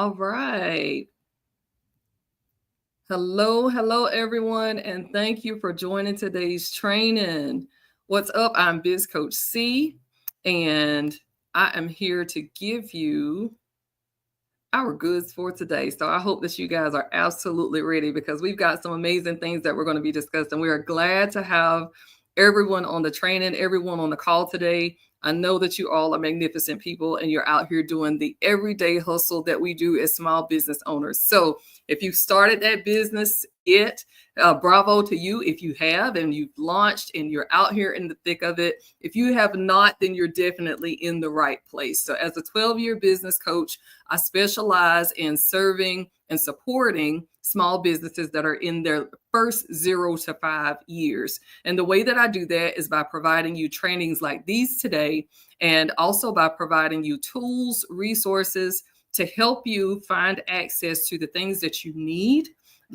All right. Hello, everyone, and thank you for joining today's training. What's up? I'm Biz Coach C, and I am here to give you our goods for today. So I hope that you guys are absolutely ready because we've got some amazing things that we're going to be discussing. We are glad to have everyone on the training, everyone on the call today. I know that you all are magnificent people and you're out here doing the everyday hustle that we do as small business owners. So if you started that business, bravo to you if you have and you've launched and you're out here in the thick of it. If you have not, then you're definitely in the right place. So as a 12-year business coach, I specialize in serving and supporting small businesses that are in their first 0 to 5 years. And the way that I do that is by providing you trainings like these today, and also by providing you tools, resources to help you find access to the things that you need.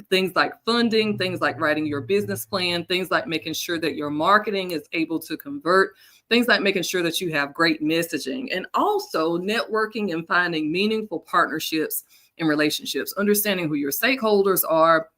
Things like funding, things like writing your business plan, things like making sure that your marketing is able to convert, things like making sure that you have great messaging, and also networking and finding meaningful partnerships and relationships, understanding who your stakeholders are,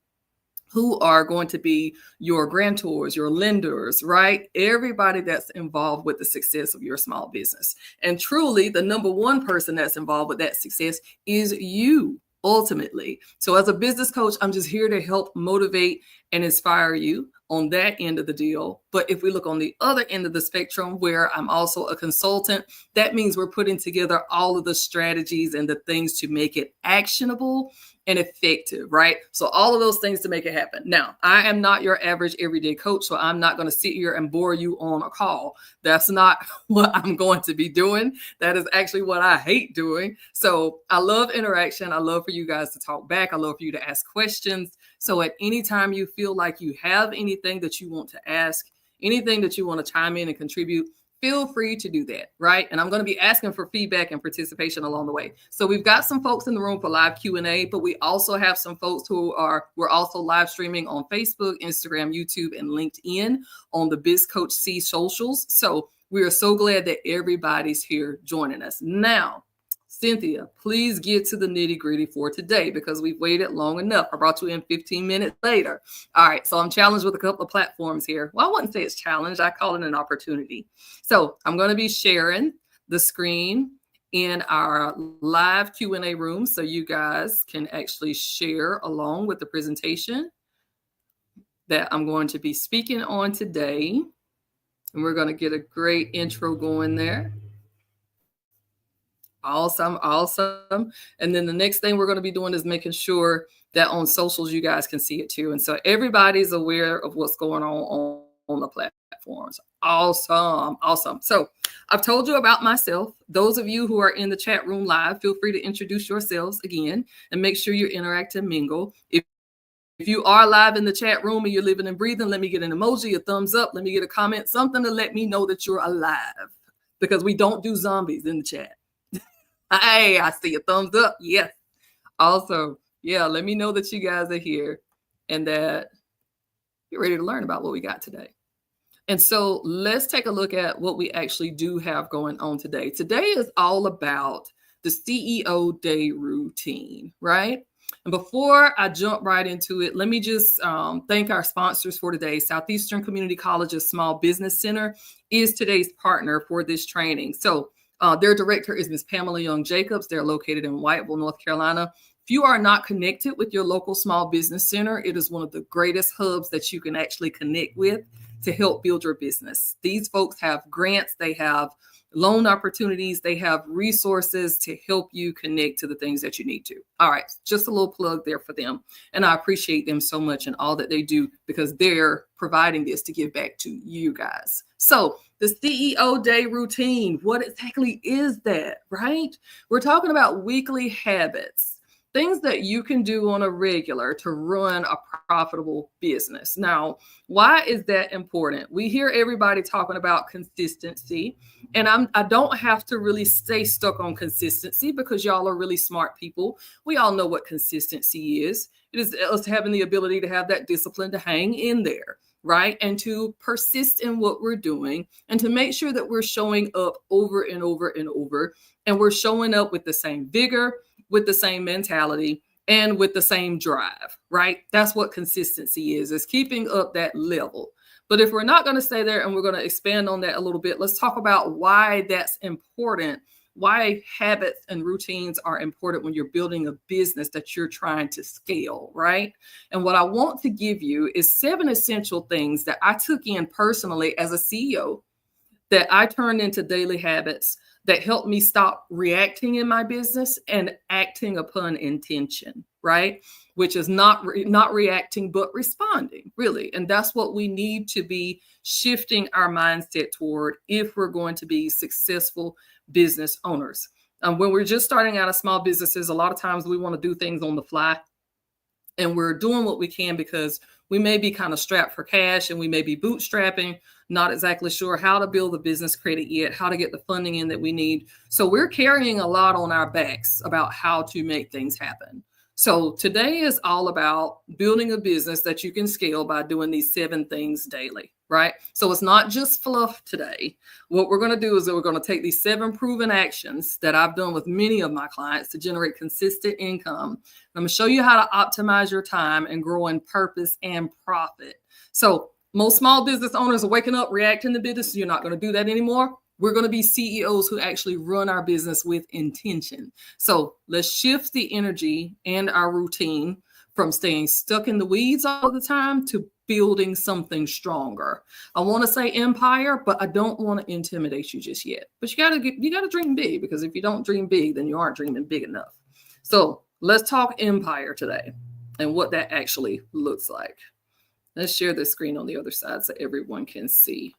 who are going to be your grantors, your lenders, right? Everybody that's involved with the success of your small business. And truly, the number one person that's involved with that success is you. Ultimately. So as a business coach, I'm just here to help motivate and inspire you on that end of the deal. But if we look on the other end of the spectrum, where I'm also a consultant, that means we're putting together all of the strategies and the things to make it actionable and effective, right? So all of those things to make it happen. Now, I am not your average everyday coach, so I'm not going to sit here and bore you on a call. That's not what I'm going to be doing. That is actually what I hate doing. So I love interaction. I love for you guys to talk back. I love for you to ask questions. So at any time you feel like you have anything that you want to ask, anything that you want to chime in and contribute, feel free to do that, right? And I'm going to be asking for feedback and participation along the way. So we've got some folks in the room for live Q&A, but we also have some folks we're also live streaming on Facebook, Instagram, YouTube, and LinkedIn on the Biz Coach C socials. So we are so glad that everybody's here joining us. Now, Cynthia, please get to the nitty gritty for today because we've waited long enough. I brought you in 15 minutes later. All right, so I'm challenged with a couple of platforms here. Well, I wouldn't say it's challenged. I call it an opportunity. So I'm going to be sharing the screen in our live Q&A room so you guys can actually share along with the presentation that I'm going to be speaking on today. And we're going to get a great intro going there. Awesome. And then the next thing we're going to be doing is making sure that on socials you guys can see it too. And so everybody's aware of what's going on the platforms. Awesome. So I've told you about myself. Those of you who are in the chat room live, feel free to introduce yourselves again and make sure you interact and mingle. If you are live in the chat room and you're living and breathing, let me get an emoji, a thumbs up, let me get a comment, something to let me know that you're alive, because we don't do zombies in the chat. Hey, I see a thumbs up. Yes. Also, yeah, let me know that you guys are here and that you're ready to learn about what we got today. And so let's take a look at what we actually do have going on today. Today is all about the CEO day routine, right? And before I jump right into it, let me just thank our sponsors for today. Southeastern Community College's Small Business Center is today's partner for this training. So their director is Ms. Pamela Young Jacobs. They're located in Whiteville, North Carolina. If you are not connected with your local small business center, it is one of the greatest hubs that you can actually connect with to help build your business. These folks have grants, they have loan opportunities, they have resources to help you connect to the things that you need to. All right, just a little plug there for them. And I appreciate them so much and all that they do because they're providing this to give back to you guys. So the CEO day routine, what exactly is that, right? We're talking about weekly habits, things that you can do on a regular to run a profitable business. Now, why is that important? We hear everybody talking about consistency, and I don't have to really stay stuck on consistency because y'all are really smart people. We all know what consistency is. It is us having the ability to have that discipline to hang in there, right? And to persist in what we're doing and to make sure that we're showing up over and over and over, and we're showing up with the same vigor, with the same mentality and with the same drive, right? That's what consistency is keeping up that level. But if we're not going to stay there and we're going to expand on that a little bit, let's talk about why that's important, why habits and routines are important when you're building a business that you're trying to scale, right? And what I want to give you is 7 essential things that I took in personally as a CEO that I turned into daily habits that helped me stop reacting in my business and acting upon intention, right? Which is not reacting, but responding, really. And that's what we need to be shifting our mindset toward if we're going to be successful business owners. When we're just starting out as small businesses, a lot of times we want to do things on the fly. And we're doing what we can because we may be kind of strapped for cash and we may be bootstrapping, not exactly sure how to build the business credit yet, how to get the funding in that we need. So we're carrying a lot on our backs about how to make things happen. So today is all about building a business that you can scale by doing these 7 things daily, right? So it's not just fluff today. What we're going to do is that we're going to take these 7 proven actions that I've done with many of my clients to generate consistent income. I'm going to show you how to optimize your time and grow in purpose and profit. So most small business owners are waking up, reacting to business. You're not going to do that anymore. We're going to be CEOs who actually run our business with intention. So let's shift the energy and our routine from staying stuck in the weeds all the time to building something stronger. I want to say empire, but I don't want to intimidate you just yet. But you got to dream big, because if you don't dream big, then you aren't dreaming big enough. So let's talk empire today and what that actually looks like. Let's share the screen on the other side so everyone can see.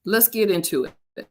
Let's get into it.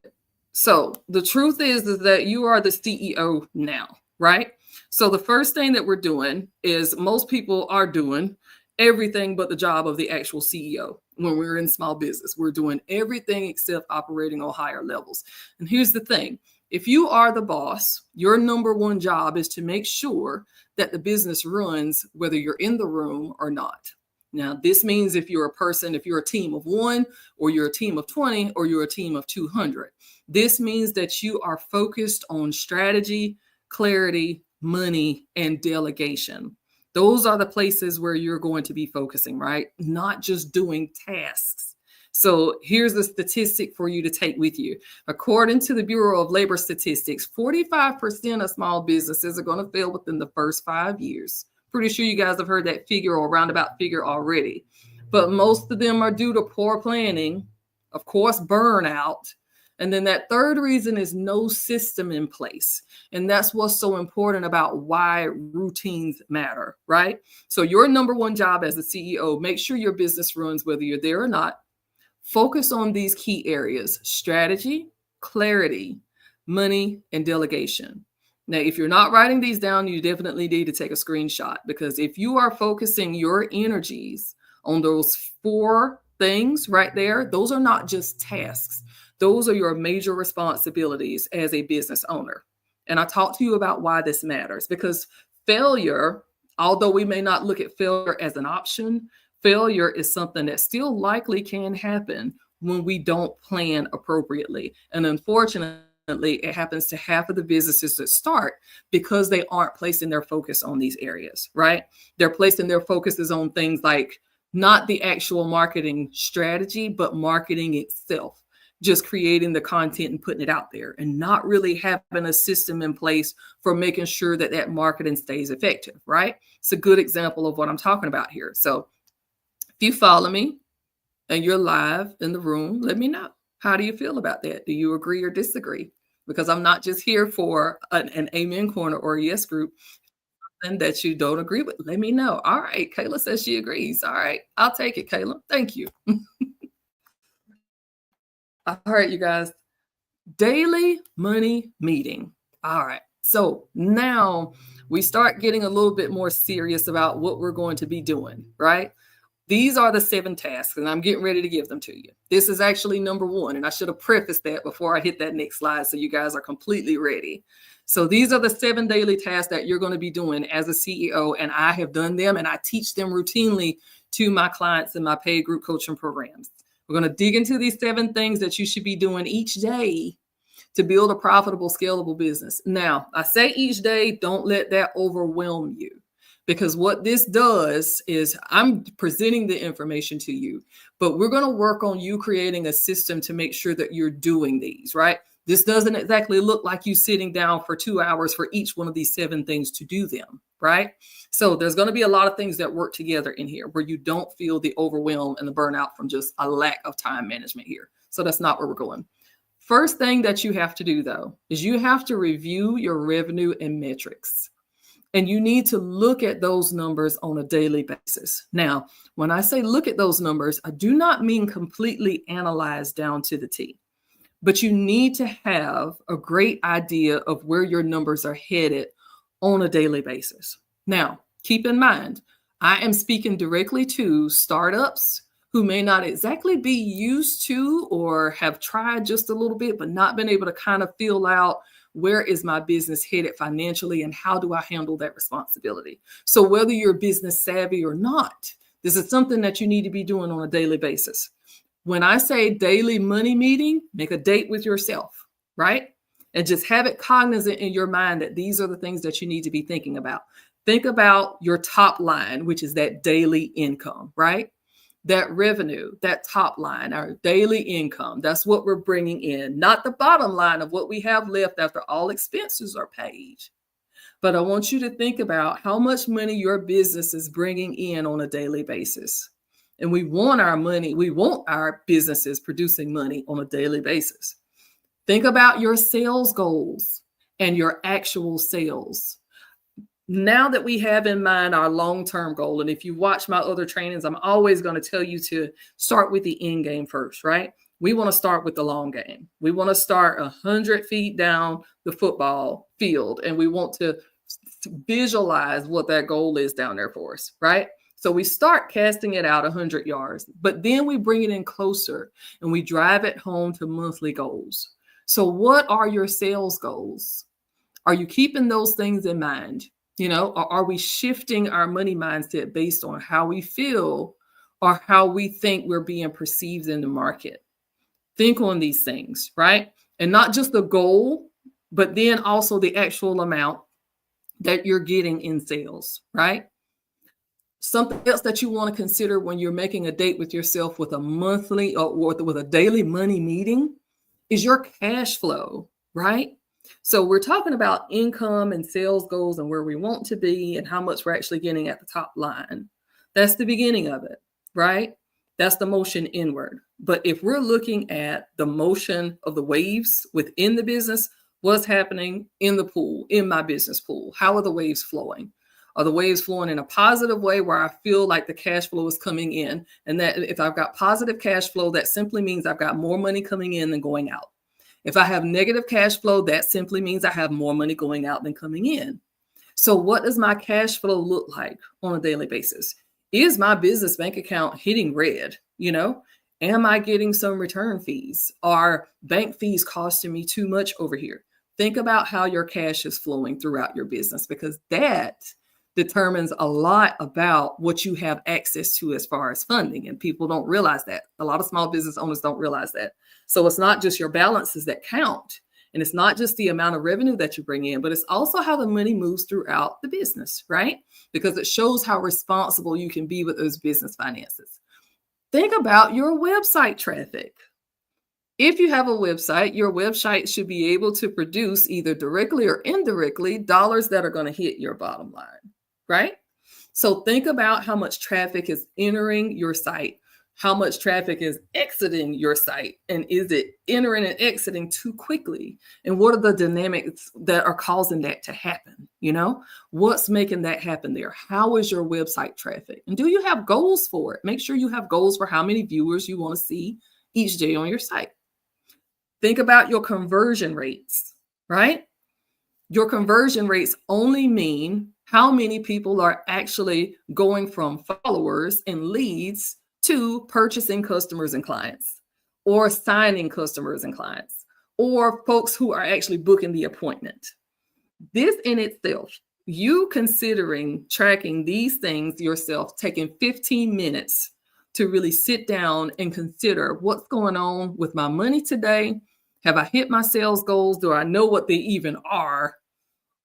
So the truth is that you are the CEO now, right? So the first thing that we're doing is most people are doing everything but the job of the actual CEO. When we're in small business, we're doing everything except operating on higher levels. And here's the thing. If you are the boss, your number one job is to make sure that the business runs whether you're in the room or not. Now, this means if you're a team of 1, or you're a team of 20, or you're a team of 200, this means that you are focused on strategy, clarity, money, and delegation. Those are the places where you're going to be focusing, right? Not just doing tasks. So here's the statistic for you to take with you. According to the Bureau of Labor Statistics, 45% of small businesses are going to fail within the first 5 years. Pretty sure you guys have heard that figure or roundabout figure already. But most of them are due to poor planning, of course, burnout. And then that third reason is no system in place. And that's what's so important about why routines matter, right? So your number one job as a CEO, make sure your business runs whether you're there or not. Focus on these key areas: strategy, clarity, money, and delegation. Now, if you're not writing these down, you definitely need to take a screenshot, because if you are focusing your energies on those 4 things right there, those are not just tasks. Those are your major responsibilities as a business owner. And I talked to you about why this matters, because failure, although we may not look at failure as an option, failure is something that still likely can happen when we don't plan appropriately. And unfortunately, it happens to half of the businesses that start because they aren't placing their focus on these areas, right? They're placing their focuses on things like not the actual marketing strategy, but marketing itself, just creating the content and putting it out there, and not really having a system in place for making sure that that marketing stays effective, right? It's a good example of what I'm talking about here. So if you follow me and you're live in the room, let me know. How do you feel about that? Do you agree or disagree? Because I'm not just here for an amen corner or a yes group. And that you don't agree with, let me know. All right, Kayla says she agrees. All right, I'll take it, Kayla. Thank you. All right, you guys. Daily money meeting. All right. So now we start getting a little bit more serious about what we're going to be doing, right? These are the 7 tasks, and I'm getting ready to give them to you. This is actually number 1, and I should have prefaced that before I hit that next slide so you guys are completely ready. So these are the 7 daily tasks that you're going to be doing as a CEO, and I have done them, and I teach them routinely to my clients in my paid group coaching programs. We're going to dig into these 7 things that you should be doing each day to build a profitable, scalable business. Now, I say each day, don't let that overwhelm you, because what this does is I'm presenting the information to you, but we're going to work on you creating a system to make sure that you're doing these, right? This doesn't exactly look like you sitting down for 2 hours for each one of these 7 things to do them, right? So there's going to be a lot of things that work together in here where you don't feel the overwhelm and the burnout from just a lack of time management here. So that's not where we're going. First thing that you have to do, though, is you have to review your revenue and metrics. And you need to look at those numbers on a daily basis. Now, when I say look at those numbers, I do not mean completely analyze down to the T. But you need to have a great idea of where your numbers are headed on a daily basis. Now, keep in mind, I am speaking directly to startups who may not exactly be used to or have tried just a little bit, but not been able to kind of feel out where is my business headed financially and how do I handle that responsibility. So whether you're business savvy or not, this is something that you need to be doing on a daily basis. When I say daily money meeting, make a date with yourself, right? And just have it cognizant in your mind that these are the things that you need to be thinking about. Think about your top line, which is that daily income, right? That revenue, that top line, our daily income, that's what we're bringing in, not the bottom line of what we have left after all expenses are paid. But I want you to think about how much money your business is bringing in on a daily basis. And we want our money, we want our businesses producing money on a daily basis. Think about your sales goals and your actual sales. Now that we have in mind our long-term goal, and if you watch my other trainings, I'm always going to tell you to start with the end game first, right? We want to start with the long game. We want to start 100 feet down the football field, and we want to visualize what that goal is down there for us, right? So we start casting it out 100 yards, but then we bring it in closer and we drive it home to monthly goals. So what are your sales goals? Are you keeping those things in mind? You know, or are we shifting our money mindset based on how we feel or how we think we're being perceived in the market? Think on these things, right? And not just the goal, but then also the actual amount that you're getting in sales, right? Something else that you want to consider when you're making a date with yourself with a monthly or with a daily money meeting is your cash flow, right? So we're talking about income and sales goals and where we want to be and how much we're actually getting at the top line. That's the beginning of it, right? That's the motion inward. But if we're looking at the motion of the waves within the business, what's happening in the pool, in my business pool? How are the waves flowing? Are the waves flowing in a positive way where I feel like the cash flow is coming in? And that if I've got positive cash flow, that simply means I've got more money coming in than going out. If I have negative cash flow, that simply means I have more money going out than coming in. So what does my cash flow look like on a daily basis? Is my business bank account hitting red? You know, am I getting some return fees? Are bank fees costing me too much over here? Think about how your cash is flowing throughout your business, because that determines a lot about what you have access to as far as funding. And people don't realize that. A lot of small business owners don't realize that. So it's not just your balances that count. And it's not just the amount of revenue that you bring in, but it's also how the money moves throughout the business, right? Because it shows how responsible you can be with those business finances. Think about your website traffic. If you have a website, your website should be able to produce either directly or indirectly dollars that are going to hit your bottom line, right? So think about how much traffic is entering your site, how much traffic is exiting your site, and is it entering and exiting too quickly? And what are the dynamics that are causing that to happen? You know, what's making that happen there? How is your website traffic? And do you have goals for it? Make sure you have goals for how many viewers you want to see each day on your site. Think about your conversion rates, right? Your conversion rates only mean how many people are actually going from followers and leads to purchasing customers and clients, or signing customers and clients, or folks who are actually booking the appointment. This in itself, you considering tracking these things yourself, taking 15 minutes to really sit down and consider what's going on with my money today. Have I hit my sales goals? Do I know what they even are?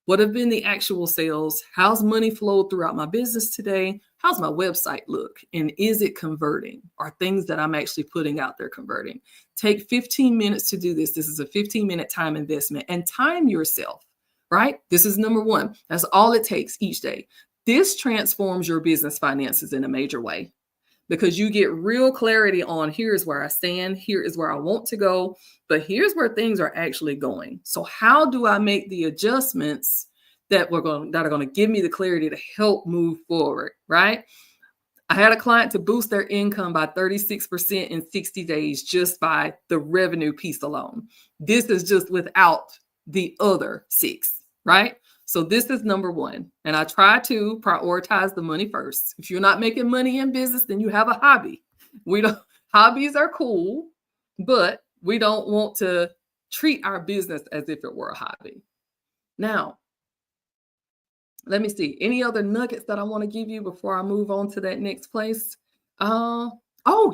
What have been the actual sales? How's money flowed throughout my business today? How's my website look? And is it converting? Are things that I'm actually putting out there converting? Take 15 minutes to do this. This is a 15-minute time investment, and time yourself, right? This is number one. That's all it takes each day. This transforms your business finances in a major way, because you get real clarity on, here's where I stand, here is where I want to go, but here's where things are actually going. So how do I make the adjustments that are going to give me the clarity to help move forward, right? I had a client to boost their income by 36% in 60 days just by the revenue piece alone. This is just without the other 6, right? So this is number one. And I try to prioritize the money first. If you're not making money in business, then you have a hobby. Hobbies are cool, but we don't want to treat our business as if it were a hobby. Now, let me see. Any other nuggets that I want to give you before I move on to that next place? Oh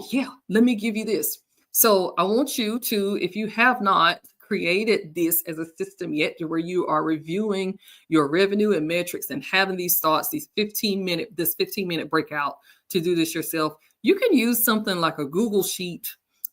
yeah, let me give you this. So I want you to, if you have not created this as a system yet, to where you are reviewing your revenue and metrics and having these thoughts, this 15-minute breakout to do this yourself, you can use something like a Google Sheet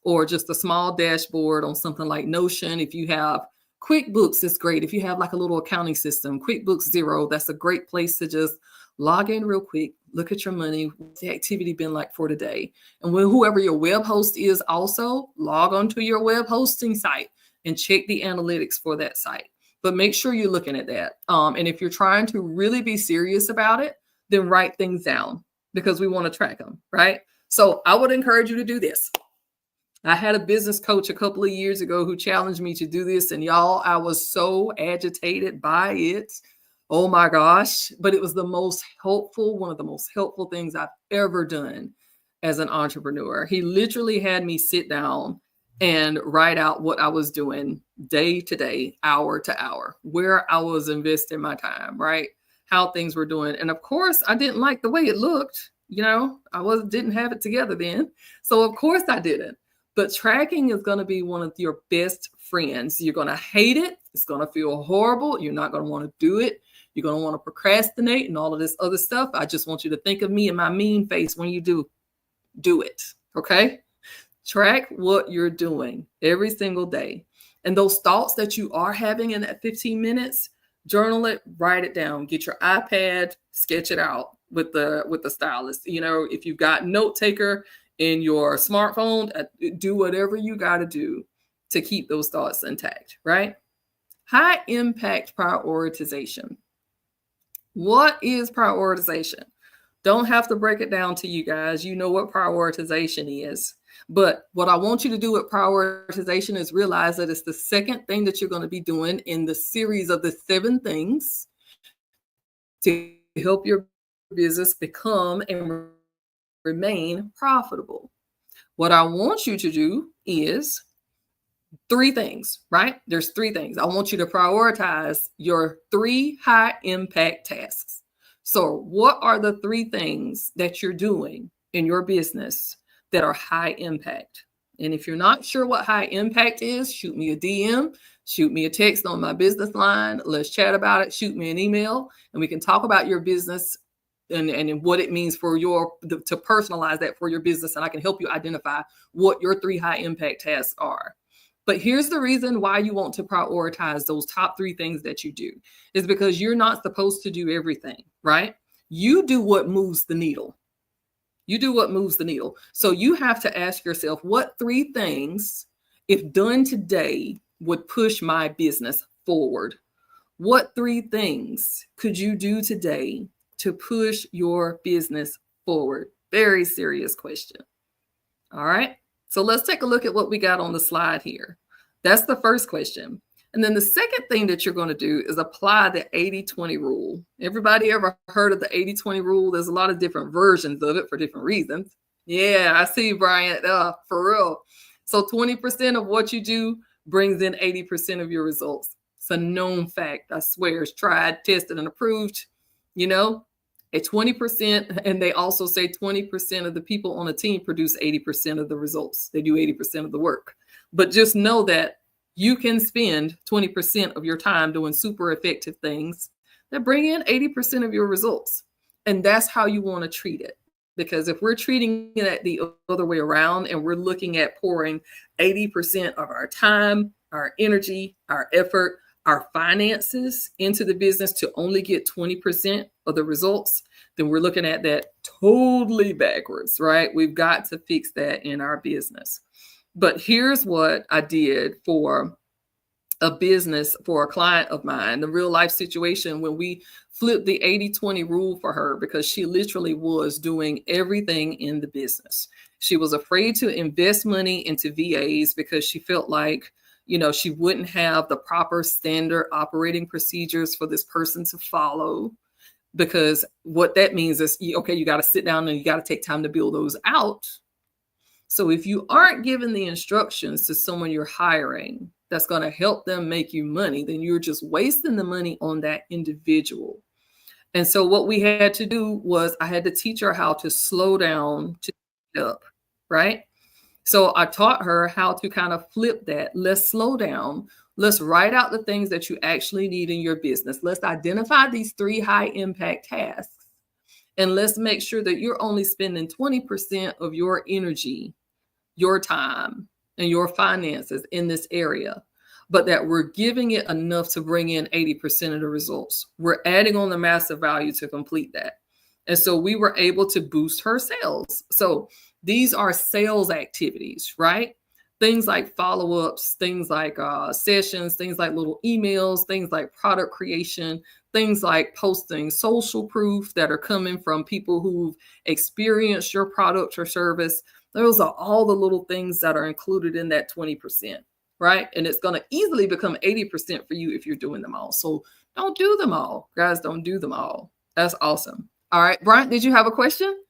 or just a small dashboard on something like Notion. If you have QuickBooks, it's great. If you have like a little accounting system, QuickBooks Zero, that's a great place to just log in real quick, look at your money, what's the activity been like for today. And when whoever your web host is, also log onto your web hosting site and check the analytics for that site. But make sure you're looking at that. And if you're trying to really be serious about it, then write things down, because we want to track them, right? So I would encourage you to do this. I had a business coach a couple of years ago who challenged me to do this, and y'all, I was so agitated by it. Oh my gosh. But it was one of the most helpful things I've ever done as an entrepreneur. He literally had me sit down and write out what I was doing day to day, hour to hour, where I was investing my time, right? How things were doing. And of course, I didn't like the way it looked. I didn't have it together then. So of course I didn't. But tracking is going to be one of your best friends. You're going to hate it. It's going to feel horrible. You're not going to want to do it. You're going to want to procrastinate and all of this other stuff. I just want you to think of me and my mean face when you do it. Okay? Track what you're doing every single day. And those thoughts that you are having in that 15 minutes, journal it, write it down. Get your iPad, sketch it out with the stylus. If you've got note taker in your smartphone, do whatever you got to do to keep those thoughts intact, right? High impact prioritization. What is prioritization? Don't have to break it down to you guys. You know what prioritization is. But what I want you to do with prioritization is realize that it's the second thing that you're going to be doing in the series of the 7 things to help your business become and remain profitable. What I want you to do is 3 things, right? There's 3 things. I want you to prioritize your 3 high impact tasks. So what are the 3 things that you're doing in your business that are high impact? And if you're not sure what high impact is, shoot me a DM, shoot me a text on my business line. Let's chat about it. Shoot me an email, and we can talk about your business and what it means for to personalize that for your business. And I can help you identify what your 3 high impact tasks are. But here's the reason why you want to prioritize those top 3 things that you do is because you're not supposed to do everything, right? You do what moves the needle. You do what moves the needle. So you have to ask yourself, what 3 things, if done today, would push my business forward? What 3 things could you do today to push your business forward? Very serious question. All right. So let's take a look at what we got on the slide here. That's the first question. And then the second thing that you're going to do is apply the 80-20 rule. Everybody ever heard of the 80-20 rule? There's a lot of different versions of it for different reasons. Yeah, I see, Brian. For real. So 20% of what you do brings in 80% of your results. It's a known fact. I swear, it's tried, tested, and approved. At 20%, and they also say 20% of the people on a team produce 80% of the results. They do 80% of the work. But just know that You can spend 20% of your time doing super effective things that bring in 80% of your results. And that's how you want to treat it. Because if we're treating it the other way around and we're looking at pouring 80% of our time, our energy, our effort, our finances into the business to only get 20% of the results, then we're looking at that totally backwards, right? We've got to fix that in our business. But here's what I did for a business for a client of mine, the real life situation when we flipped the 80-20 rule for her, because she literally was doing everything in the business. She was afraid to invest money into VAs because she felt like, she wouldn't have the proper standard operating procedures for this person to follow. Because what that means is, okay, you got to sit down and you got to take time to build those out. So if you aren't giving the instructions to someone you're hiring that's going to help them make you money, then you're just wasting the money on that individual. And so what we had to do was I had to teach her how to slow down to speed up, right? So I taught her how to kind of flip that. Let's slow down. Let's write out the things that you actually need in your business. Let's identify these 3 high impact tasks. And let's make sure that you're only spending 20% of your energy, your time, and your finances in this area, but that we're giving it enough to bring in 80% of the results. We're adding on the massive value to complete that. And so we were able to boost her sales. So these are sales activities, right? Things like follow-ups, things like sessions, things like little emails, things like product creation, things like posting social proof that are coming from people who've experienced your product or service. Those are all the little things that are included in that 20%, right? And it's going to easily become 80% for you if you're doing them all. So don't do them all, guys. Don't do them all. That's awesome. All right, Bryant, did you have a question?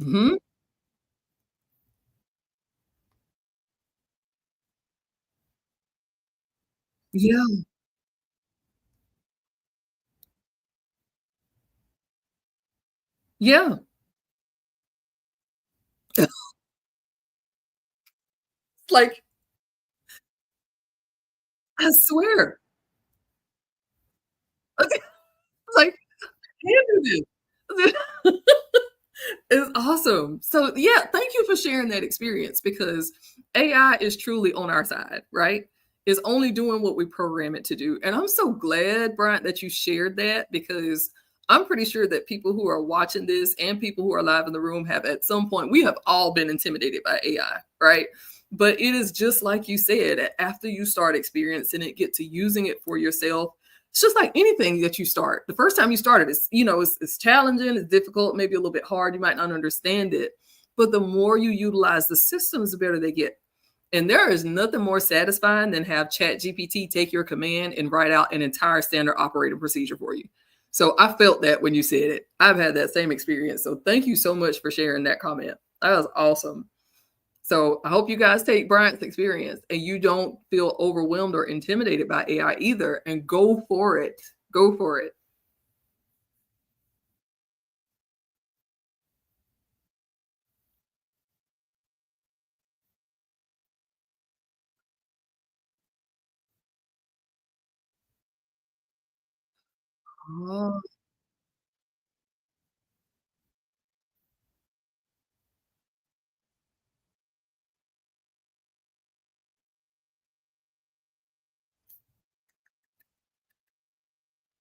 Mm-hmm. Yeah. Yeah. Like, I swear. Like, handle it. It's awesome. So yeah, thank you for sharing that experience, because AI is truly on our side, right? It's only doing what we program it to do. And I'm so glad, Bryant, that you shared that, because I'm pretty sure that people who are watching this and people who are live in the room have at some point, we have all been intimidated by AI, right? But it is just like you said, after you start experiencing it, get to using it for yourself, it's just like anything that you start. The first time you start it, it's challenging, it's difficult, maybe a little bit hard. You might not understand it, but the more you utilize the systems, the better they get. And there is nothing more satisfying than have Chat GPT take your command and write out an entire standard operating procedure for you. So I felt that when you said it. I've had that same experience. So thank you so much for sharing that comment. That was awesome. So I hope you guys take Bryant's experience and you don't feel overwhelmed or intimidated by AI either, and go for it. Go for it. Oh,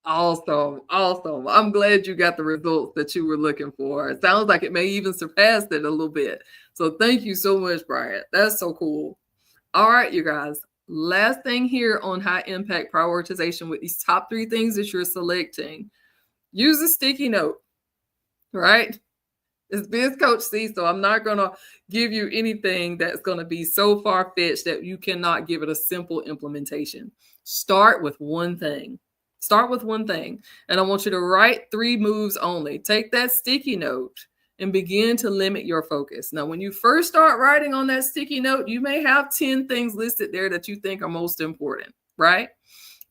awesome. Awesome. I'm glad you got the results that you were looking for. It sounds like it may even surpass it a little bit. So thank you so much, Bryant. That's so cool. All right, you guys. Last thing here on high impact prioritization with these top 3 things that you're selecting. Use a sticky note, right? It's Biz Coach C, so I'm not going to give you anything that's going to be so far-fetched that you cannot give it a simple implementation. Start with one thing. Start with one thing. And I want you to write 3 moves only. Take that sticky note and begin to limit your focus. Now, when you first start writing on that sticky note, you may have 10 things listed there that you think are most important, right?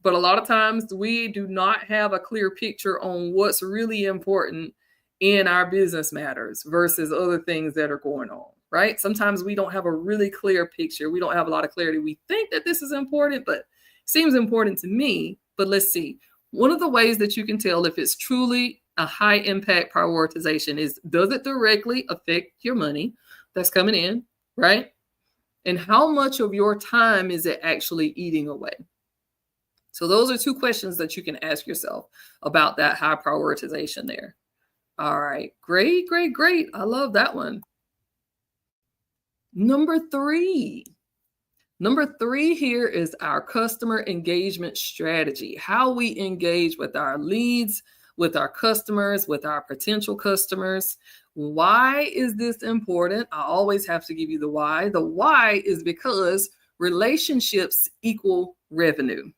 But a lot of times we do not have a clear picture on what's really important in our business matters versus other things that are going on, right? Sometimes we don't have a really clear picture. We don't have a lot of clarity. We think that this is important, but it seems important to me. But let's see. One of the ways that you can tell if it's truly a high impact prioritization is, does it directly affect your money that's coming in, right? And how much of your time is it actually eating away? So those are 2 questions that you can ask yourself about that high prioritization there. All right, great. I love that one. Number 3 here is our customer engagement strategy, how we engage with our leads, with our customers, with our potential customers. Why is this important? I always have to give you the why. The why is because relationships equal revenue.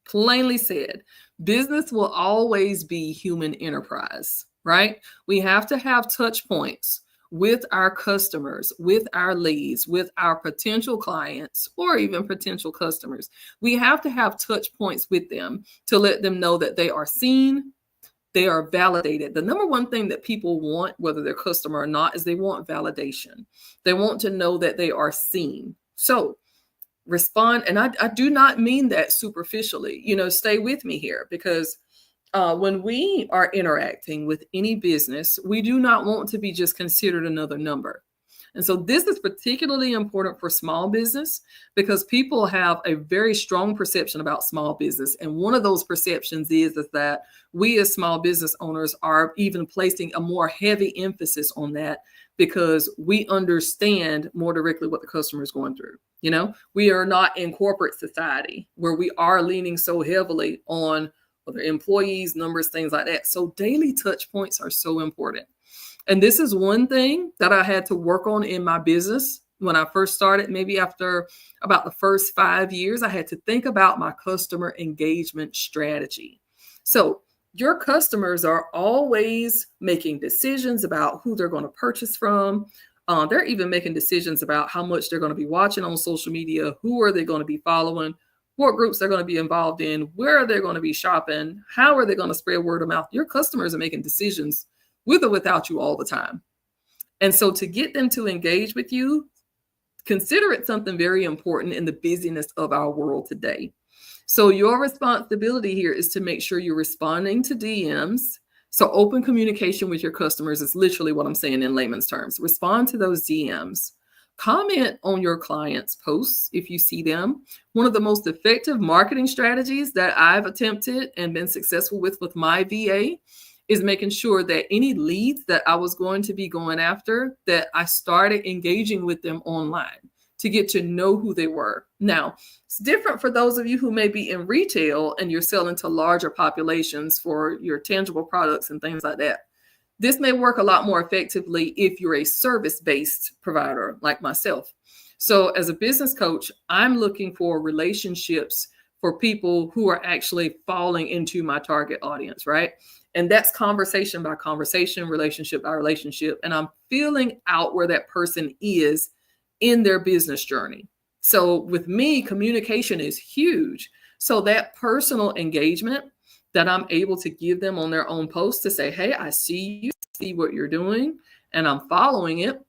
Plainly said, business will always be human enterprise, right? We have to have touch points with our customers, with our leads, with our potential clients, or even potential customers. We have to have touch points with them to let them know that they are seen, they are validated. The number one thing that people want, whether they're customer or not, is they want validation. They want to know that they are seen. So respond. And I do not mean that superficially, stay with me here, because when we are interacting with any business, we do not want to be just considered another number. And so this is particularly important for small business because people have a very strong perception about small business. And one of those perceptions is that we as small business owners are even placing a more heavy emphasis on that because we understand more directly what the customer is going through. We are not in corporate society where we are leaning so heavily on other employees, numbers, things like that. So daily touch points are so important. And this is one thing that I had to work on in my business when I first started. Maybe after about the first 5 years, I had to think about my customer engagement strategy. So your customers are always making decisions about who they're going to purchase from. They're even making decisions about how much they're going to be watching on social media, who are they going to be following, what groups they're going to be involved in, where are they going to be shopping, how are they going to spread word of mouth. Your customers are making decisions with or without you all the time. And so to get them to engage with you, consider it something very important in the busyness of our world today. So your responsibility here is to make sure you're responding to DMs. So open communication with your customers is literally what I'm saying in layman's terms. Respond to those DMs. Comment on your clients' posts if you see them. One of the most effective marketing strategies that I've attempted and been successful with my VA is making sure that any leads that I was going to be going after, that I started engaging with them online to get to know who they were. Now, it's different for those of you who may be in retail and you're selling to larger populations for your tangible products and things like that. This may work a lot more effectively if you're a service-based provider like myself. So as a business coach, I'm looking for relationships for people who are actually falling into my target audience, right? And that's conversation by conversation, relationship by relationship. And I'm feeling out where that person is in their business journey. So with me, communication is huge. So that personal engagement that I'm able to give them on their own post to say, hey, I see you, see what you're doing, and I'm following it,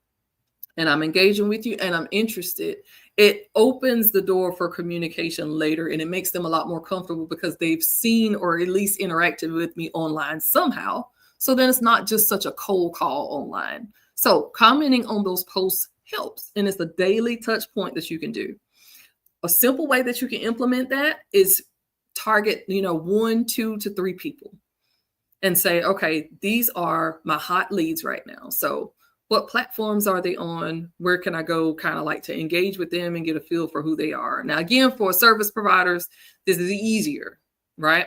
and I'm engaging with you, and I'm interested. It opens the door for communication later, and it makes them a lot more comfortable because they've seen or at least interacted with me online somehow. So then it's not just such a cold call online. So commenting on those posts helps, and it's a daily touch point that you can do. A simple way that you can implement that is target, 1, 2 to 3 people and say, okay, these are my hot leads right now. So what platforms are they on? Where can I go kind of like to engage with them and get a feel for who they are? Now, again, for service providers, this is easier, right?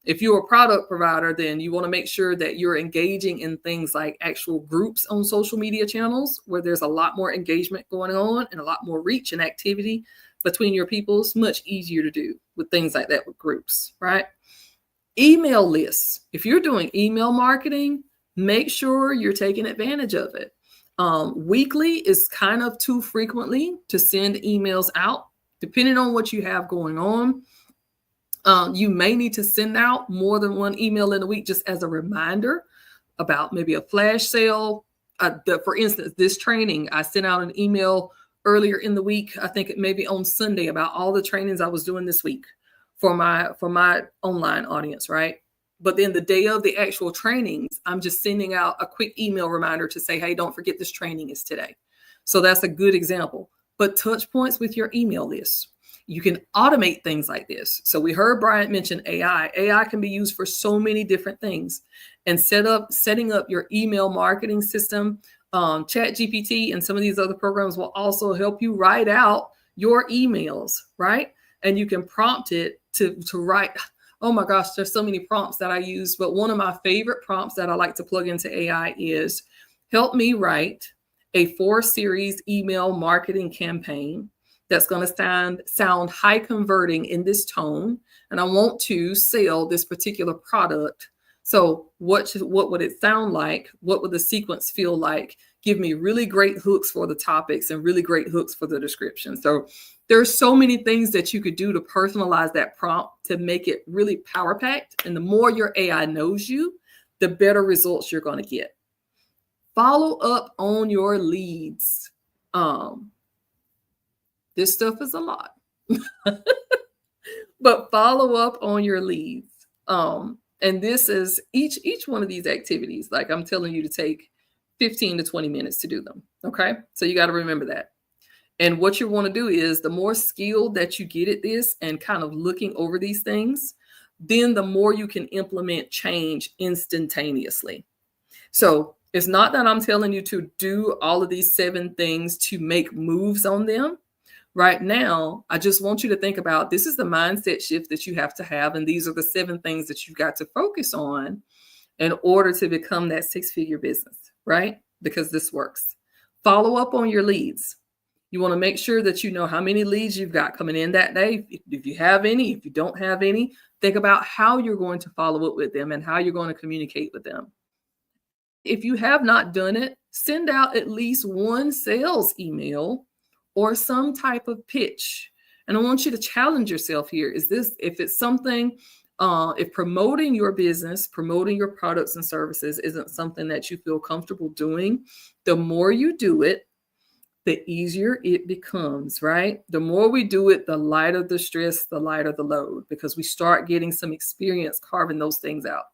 If you're a product provider, then you want to make sure that you're engaging in things like actual groups on social media channels where there's a lot more engagement going on and a lot more reach and activity between your people. It's much easier to do with things like that with groups, right? Email lists. If you're doing email marketing, make sure you're taking advantage of it. Weekly is kind of too frequently to send emails out, depending on what you have going on. You may need to send out more than one email in a week just as a reminder about maybe a flash sale. For instance, this training, I sent out an email earlier in the week. I think it may be on Sunday about all the trainings I was doing this week for my online audience, right? But then the day of the actual trainings, I'm just sending out a quick email reminder to say, hey, don't forget this training is today. So that's a good example. But touch points with your email list. You can automate things like this. So we heard Bryant mention AI. AI can be used for so many different things. And setting up your email marketing system, ChatGPT and some of these other programs will also help you write out your emails, right? And you can prompt it to write. Oh my gosh, there's so many prompts that I use, but one of my favorite prompts that I like to plug into AI is help me write a 4-series email marketing campaign that's going to sound high converting in this tone. And I want to sell this particular product. So what would it sound like? What would the sequence feel like? Give me really great hooks for the topics and really great hooks for the description. So there's so many things that you could do to personalize that prompt to make it really power packed. And the more your AI knows you, the better results you're going to get. Follow up on your leads. This stuff is a lot, but follow up on your leads. And this is each one of these activities. Like I'm telling you to take 15 to 20 minutes to do them. Okay. So you got to remember that. And what you want to do is the more skilled that you get at this and kind of looking over these things, then the more you can implement change instantaneously. So it's not that I'm telling you to do all of these 7 things to make moves on them. Right now, I just want you to think about this is the mindset shift that you have to have. And these are the 7 things that you've got to focus on in order to become that 6-figure business, right? Because this works. Follow up on your leads. You want to make sure that you know how many leads you've got coming in that day. If you have any, if you don't have any, think about how you're going to follow up with them and how you're going to communicate with them. If you have not done it, send out at least one sales email or some type of pitch. And I want you to challenge yourself here. If it's something, if promoting your business, promoting your products and services isn't something that you feel comfortable doing, the more you do it, the easier it becomes, right? The more we do it, the lighter the stress, the lighter the load, because we start getting some experience carving those things out.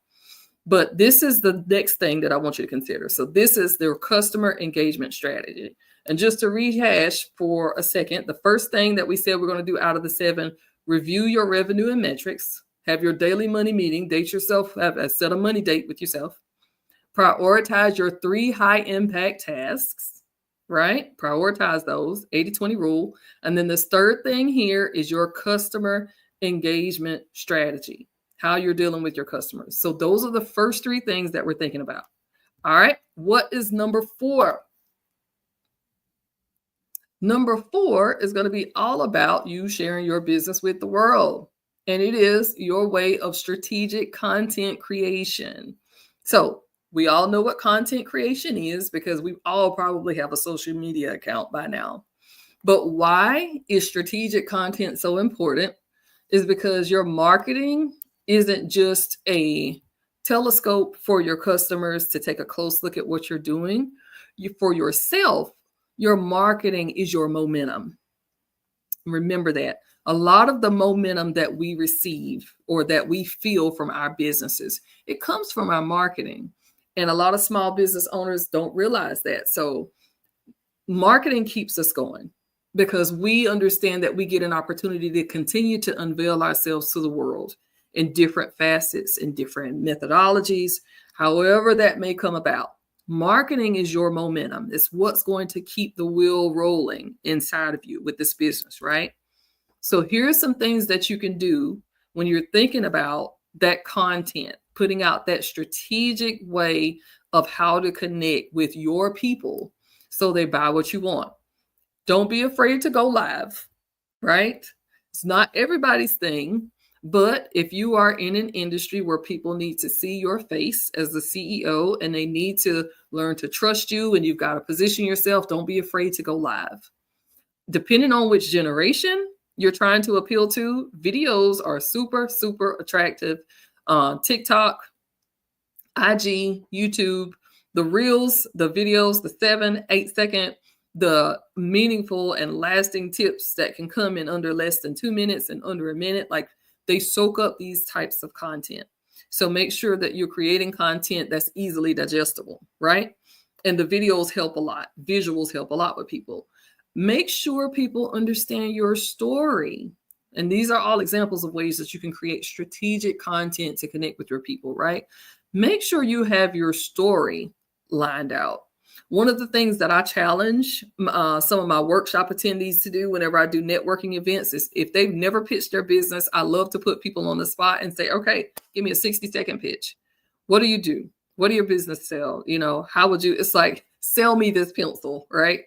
But this is the next thing that I want you to consider. So this is their customer engagement strategy. And just to rehash for a second, the first thing that we said we're going to do out of the 7, review your revenue and metrics, have your daily money meeting, date yourself, set a money date with yourself, prioritize your 3 high impact tasks, right? Prioritize those, 80-20 rule. And then this third thing here is your customer engagement strategy, how you're dealing with your customers. So those are the first 3 things that we're thinking about. All right. What is number 4? Number 4 is going to be all about you sharing your business with the world. And it is your way of strategic content creation. So we all know what content creation is because we all probably have a social media account by now. But why is strategic content so important is because your marketing isn't just a telescope for your customers to take a close look at what you're doing. For yourself, your marketing is your momentum. Remember that. A lot of the momentum that we receive or that we feel from our businesses, it comes from our marketing. And a lot of small business owners don't realize that. So marketing keeps us going because we understand that we get an opportunity to continue to unveil ourselves to the world in different facets, in different methodologies, however that may come about. Marketing is your momentum. It's what's going to keep the wheel rolling inside of you with this business, right? So here's some things that you can do when you're thinking about that content, putting out that strategic way of how to connect with your people so they buy what you want. Don't be afraid to go live, right? It's not everybody's thing, but if you are in an industry where people need to see your face as the CEO and they need to learn to trust you and you've got to position yourself, don't be afraid to go live. Depending on which generation you're trying to appeal to, videos are super, super attractive. TikTok, IG, YouTube, the reels, the videos, the 7, 8 second, the meaningful and lasting tips that can come in under less than 2 minutes and under a minute, like they soak up these types of content. So make sure that you're creating content that's easily digestible, right? And the videos help a lot. Visuals help a lot with people. Make sure people understand your story. And these are all examples of ways that you can create strategic content to connect with your people, right? Make sure you have your story lined out. One of the things that I challenge some of my workshop attendees to do whenever I do networking events is if they've never pitched their business, I love to put people on the spot and say, okay, give me a 60-second pitch. What do you do? What do your business sell? You know, how would you? It's like, sell me this pencil, right?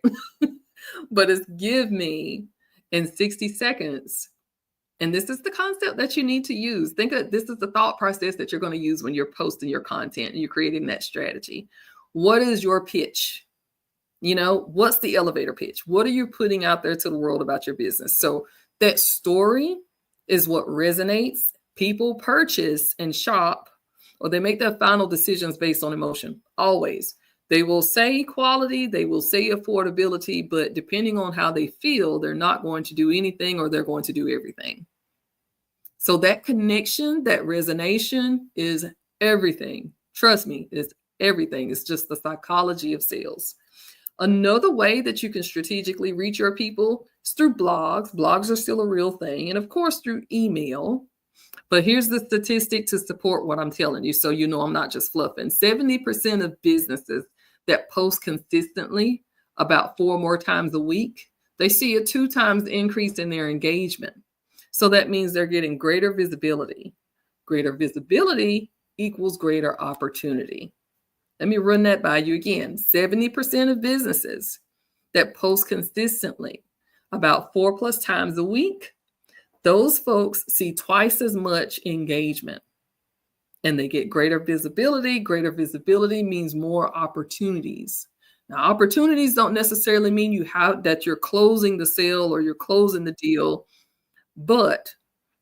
But it's give me in 60 seconds. And this is the concept that you need to use. Think of this is the thought process that you're going to use when you're posting your content and you're creating that strategy. What is your pitch? You know, what's the elevator pitch? What are you putting out there to the world about your business? So that story is what resonates. People purchase and shop, or they make their final decisions based on emotion, always. They will say quality, they will say affordability, but depending on how they feel, they're not going to do anything or they're going to do everything. So that connection, that resonation is everything. Trust me, it's everything. It's just the psychology of sales. Another way that you can strategically reach your people is through blogs. Blogs are still a real thing. And of course, through email. But here's the statistic to support what I'm telling you. So you know I'm not just fluffing. 70% of businesses that post consistently about 4 more times a week, they see a 2 times increase in their engagement. So that means they're getting greater visibility. Greater visibility equals greater opportunity. Let me run that by you again. 70% of businesses that post consistently about 4+ times a week, those folks see twice as much engagement and they get greater visibility. Greater visibility means more opportunities. Now, opportunities don't necessarily mean you have that you're closing the sale or you're closing the deal, but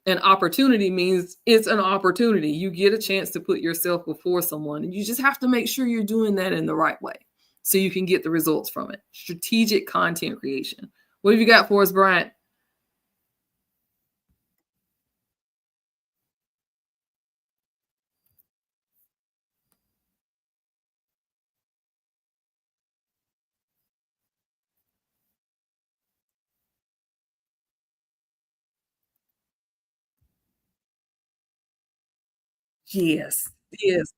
an opportunity means it's an opportunity. You get a chance to put yourself before someone, and you just have to make sure you're doing that in the right way so you can get the results from it. Strategic content creation. What have you got for us, Bryant? Yes, yes,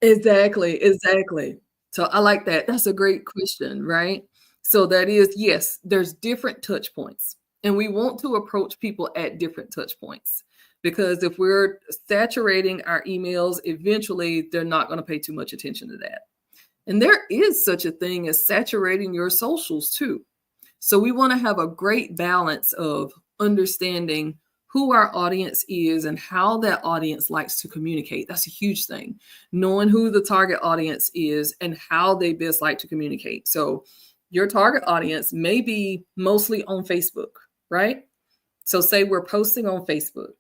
exactly, exactly. So I like that. That's a great question, right? So that is, yes, there's different touch points, and we want to approach people at different touch points because if we're saturating our emails, eventually they're not going to pay too much attention to that. And there is such a thing as saturating your socials too. So we want to have a great balance of understanding who our audience is and how that audience likes to communicate. That's a huge thing. Knowing who the target audience is and how they best like to communicate. So your target audience may be mostly on Facebook, right? So say we're posting on Facebook,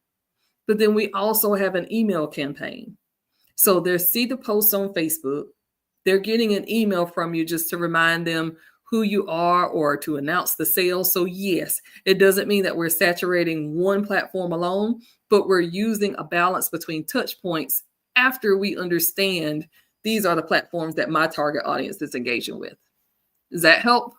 but then we also have an email campaign. So they see the post on Facebook. They're getting an email from you just to remind them who you are or to announce the sale. So, yes, it doesn't mean that we're saturating one platform alone, but we're using a balance between touch points after we understand these are the platforms that my target audience is engaging with. Does that help?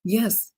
Yes.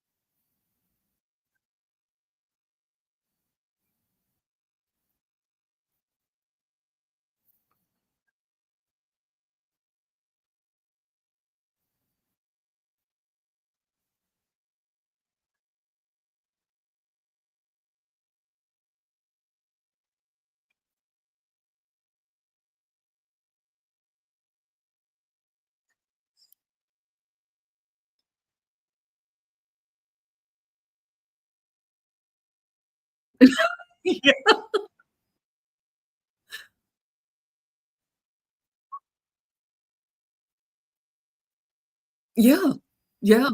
Yeah. Yeah. Yeah.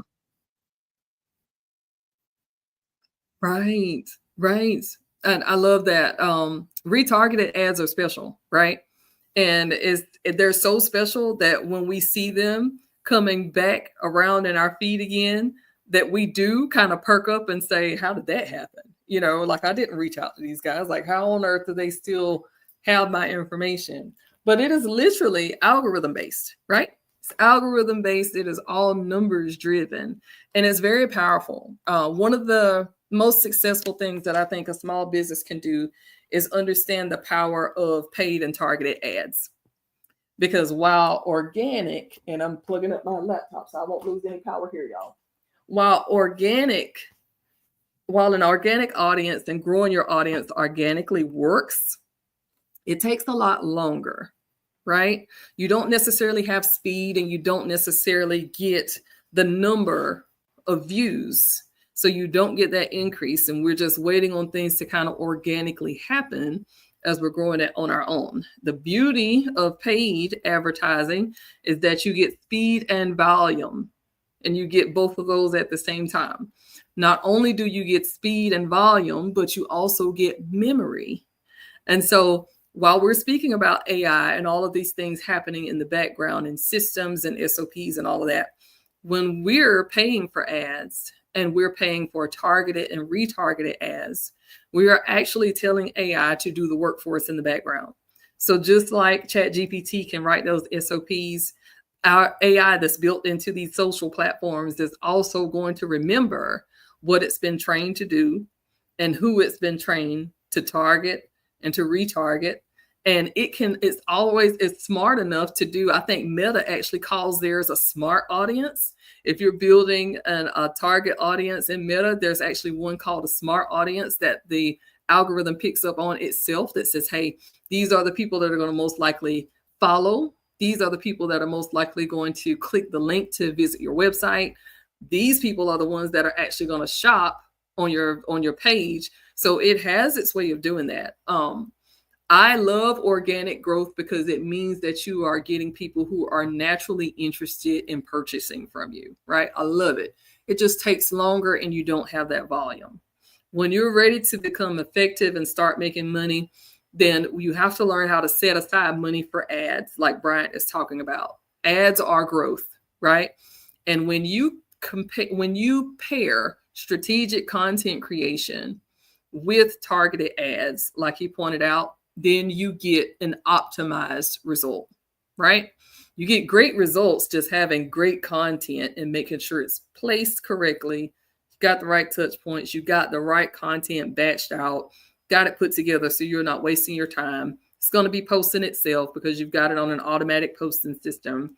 Right. Right. And I love that. Retargeted ads are special, right? And they're so special that when we see them coming back around in our feed again, that we do kind of perk up and say, how did that happen? Like I didn't reach out to these guys. Like, how on earth do they still have my information? But it is literally algorithm based, right? It's algorithm based. It is all numbers driven, and it's very powerful. One of the most successful things that I think a small business can do is understand the power of paid and targeted ads. Because while organic, and I'm plugging up my laptop so I won't lose any power here, y'all. While organic, while an organic audience and growing your audience organically works, it takes a lot longer, right? You don't necessarily have speed and you don't necessarily get the number of views. So you don't get that increase. And we're just waiting on things to kind of organically happen as we're growing it on our own. The beauty of paid advertising is that you get speed and volume, and you get both of those at the same time. Not only do you get speed and volume, but you also get memory. And so while we're speaking about AI and all of these things happening in the background and systems and SOPs and all of that, when we're paying for ads and we're paying for targeted and retargeted ads, we are actually telling AI to do the work for us in the background. So just like ChatGPT can write those SOPs, our AI that's built into these social platforms is also going to remember what it's been trained to do and who it's been trained to target and to retarget. And it's smart enough to do, I think Meta actually calls theirs a smart audience. If you're building a target audience in Meta, there's actually one called a smart audience that the algorithm picks up on itself that says, hey, these are the people that are going to most likely follow. These are the people that are most likely going to click the link to visit your website. These people are the ones that are actually going to shop on your page. So it has its way of doing that. I love organic growth because it means that you are getting people who are naturally interested in purchasing from you, right? I love it. It just takes longer and you don't have that volume. When you're ready to become effective and start making money, then you have to learn how to set aside money for ads, like Bryant is talking about. Ads are growth, right? And when you pair strategic content creation with targeted ads, like he pointed out, then you get an optimized result, right? You get great results just having great content and making sure it's placed correctly. You got the right touch points, you got the right content batched out, got it put together so you're not wasting your time. It's going to be posting itself because you've got it on an automatic posting system.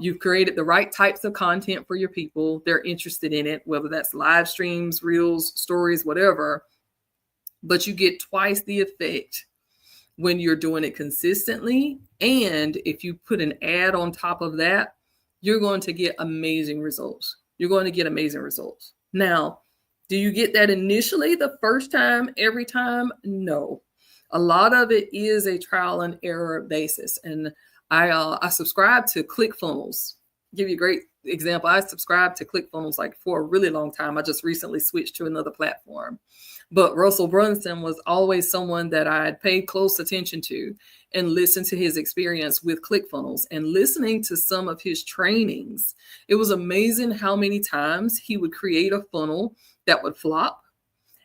You've created the right types of content for your people. They're interested in it, whether that's live streams, reels, stories, whatever. But you get twice the effect when you're doing it consistently. And if you put an ad on top of that, you're going to get amazing results. You're going to get amazing results. Now, do you get that initially the first time, every time? No. A lot of it is a trial and error basis. And I subscribe to ClickFunnels. Give you a great example. I subscribed to ClickFunnels like for a really long time. I just recently switched to another platform. But Russell Brunson was always someone that I had paid close attention to and listened to his experience with ClickFunnels and listening to some of his trainings. It was amazing how many times he would create a funnel that would flop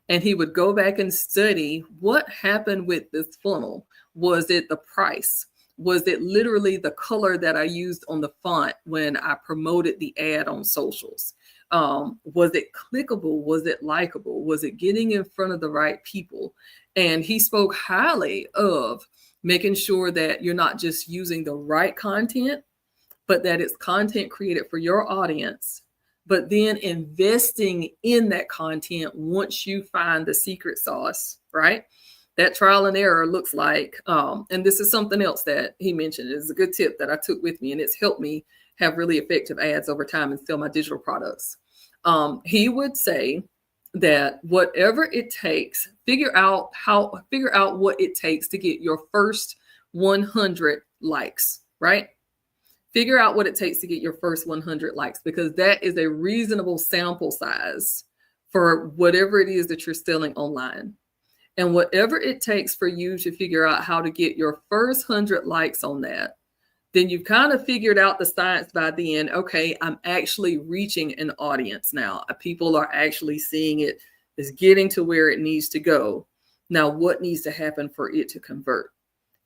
and he would go back and study what happened with this funnel. Was it the price? Was it literally the color that I used on the font when I promoted the ad on socials? Was it clickable? Was it likable? Was it getting in front of the right people? And he spoke highly of making sure that you're not just using the right content, but that it's content created for your audience, but then investing in that content once you find the secret sauce, right? That trial and error looks like, and this is something else that he mentioned. It's a good tip that I took with me, and it's helped me have really effective ads over time and sell my digital products. He would say, that whatever it takes, figure out what it takes to get your first 100 likes, right? Figure out what it takes to get your first 100 likes, because that is a reasonable sample size for whatever it is that you're selling online. And whatever it takes for you to figure out how to get your first 100 likes on that, then you've kind of figured out the science by the end. Okay, I'm actually reaching an audience now. People are actually seeing it. It's getting to where it needs to go. Now, what needs to happen for it to convert?